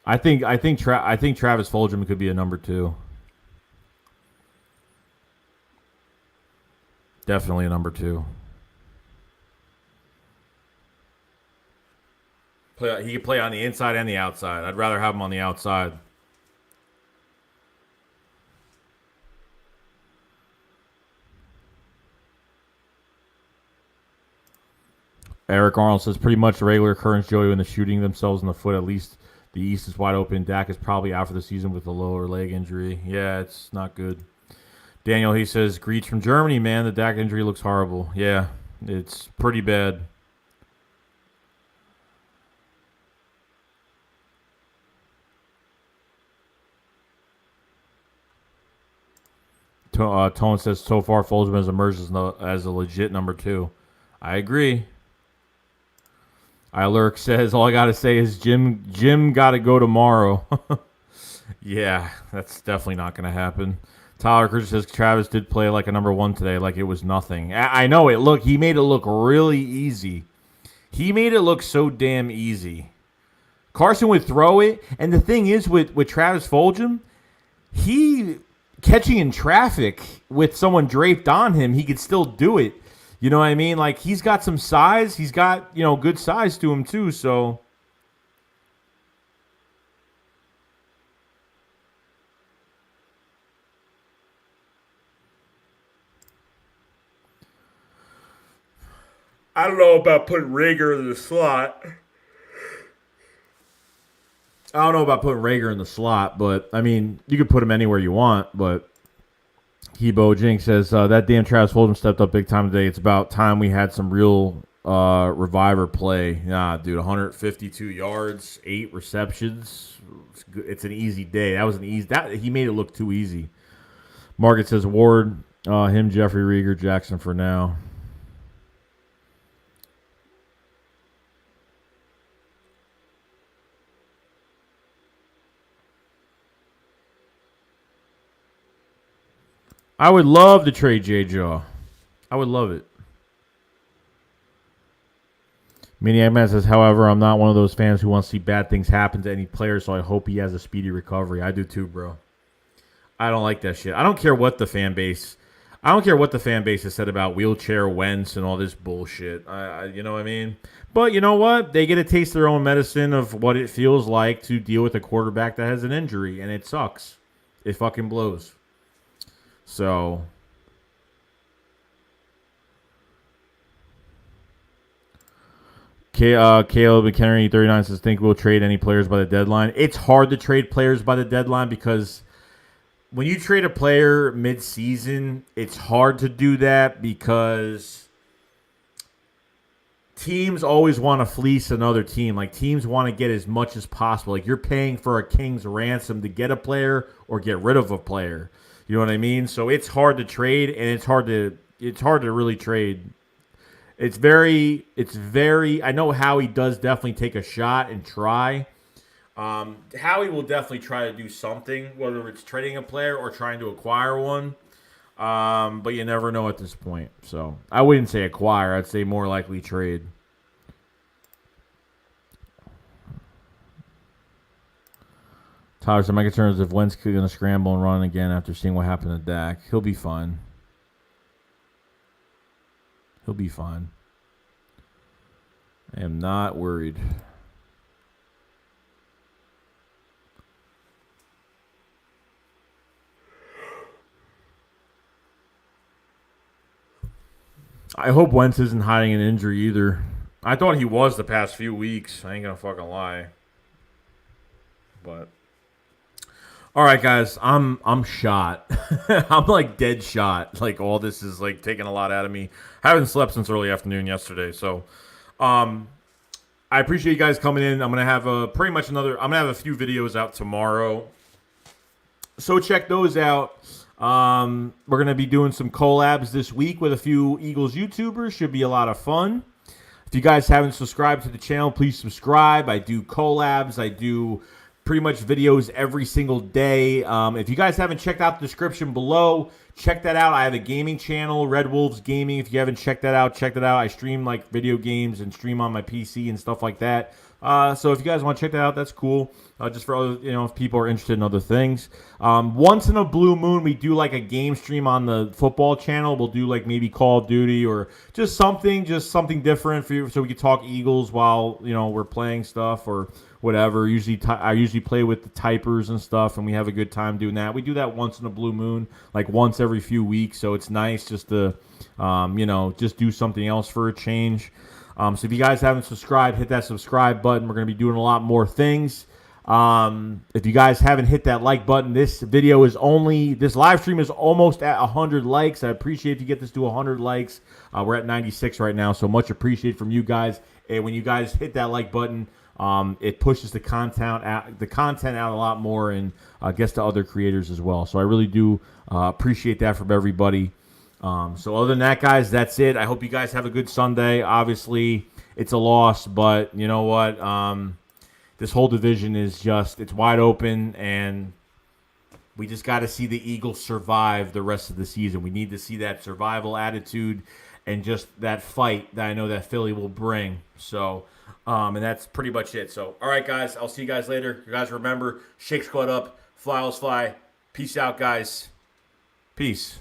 I think Travis Fulgham could be a number 2. Definitely a number 2. He could play on the inside and the outside. I'd rather have him on the outside. Eric Arnold says, pretty much a regular occurrence, Joey, when they're shooting themselves in the foot. At least the East is wide open. Dak is probably out for the season with a lower leg injury. Yeah, it's not good. Daniel, he says, greets from Germany, man. The Dak injury looks horrible. Yeah, it's pretty bad. Tone says, so far, Fulgham has emerged as a legit number 2. I agree. Lurk says, all I got to say is Jim got to go tomorrow. Yeah, that's definitely not going to happen. Tyler Cruz says Travis did play like a number 1 today, like it was nothing. I know it. Look, he made it look really easy. He made it look so damn easy. Carson would throw it, and the thing is with Travis Fulgham, he catching in traffic with someone draped on him, he could still do it. You know what I mean? Like, he's got some size. He's got, good size to him too, so... I don't know about putting Rager in the slot. But, I mean, you could put him anywhere you want, but Hebo Jink says, that damn Travis Fulgham stepped up big time today. It's about time we had some real reviver play. Nah, dude, 152 yards, 8 receptions. It's an easy day. That was an easy... he made it look too easy. Margaret says, Ward, him, Jeffrey, Rieger, Jackson for now. I would love to trade J-Jaw. I would love it. Maniac Man says, however, I'm not one of those fans who wants to see bad things happen to any player, so I hope he has a speedy recovery. I do too, bro. I don't like that shit. I don't care what the fan base has said about wheelchair Wentz and all this bullshit. You know what I mean? But you know what? They get to taste their own medicine of what it feels like to deal with a quarterback that has an injury, and it sucks. It fucking blows. So, Caleb McHenry 39 says, think we'll trade any players by the deadline. It's hard to trade players by the deadline because when you trade a player mid-season, it's hard to do that because teams always want to fleece another team. Like, teams want to get as much as possible. Like, you're paying for a king's ransom to get a player or get rid of a player. You know what I mean? So it's hard to trade, and it's hard to really trade It's very. I know Howie does definitely take a shot and try. Howie will definitely try to do something, whether it's trading a player or trying to acquire one. But you never know at this point. So I wouldn't say acquire. I'd say more likely trade. Tyler said, my concern is if Wentz is going to scramble and run again after seeing what happened to Dak. He'll be fine. He'll be fine. I am not worried. I hope Wentz isn't hiding an injury either. I thought he was the past few weeks. I ain't going to fucking lie. But all right, guys, I'm shot. I'm like dead shot. Like all this is like taking a lot out of me. I haven't slept since early afternoon yesterday, so I appreciate you guys coming in. I'm gonna have I'm gonna have a few videos out tomorrow, so check those out. We're gonna be doing some collabs this week with a few Eagles YouTubers. Should be a lot of fun. If you guys haven't subscribed to the channel, please subscribe. I do collabs. I do pretty much videos every single day. If you guys haven't checked out the description below, check that out. I have a gaming channel, Red Wolves Gaming. If you haven't checked that out, check that out. I stream like video games and stream on my PC and stuff like that. So if you guys want to check that out, that's cool. Just for other, if people are interested in other things. Once in a blue moon, we do like a game stream on the football channel. We'll do like maybe Call of Duty or just something different for you, so we can talk Eagles while we're playing stuff or whatever. I usually play with the typers and stuff, and we have a good time doing that. We do that once in a blue moon, like once every few weeks. So it's nice just to, just do something else for a change. So if you guys haven't subscribed, hit that subscribe button. We're going to be doing a lot more things. If you guys haven't hit that like button, this live stream is almost at 100 likes. I appreciate if you get this to 100 likes. We're at 96 right now, so much appreciated from you guys. And when you guys hit that like button, it pushes the content out a lot more and gets to other creators as well. So I really do appreciate that from everybody. So other than that, guys, that's it. I hope you guys have a good Sunday. Obviously, it's a loss, but you know what? This whole division is it's wide open, and we just got to see the Eagles survive the rest of the season. We need to see that survival attitude and just that fight that I know that Philly will bring. So, and that's pretty much it. So, all right, guys, I'll see you guys later. You guys remember, Shake Squad up, fly, let's fly. Peace out, guys. Peace.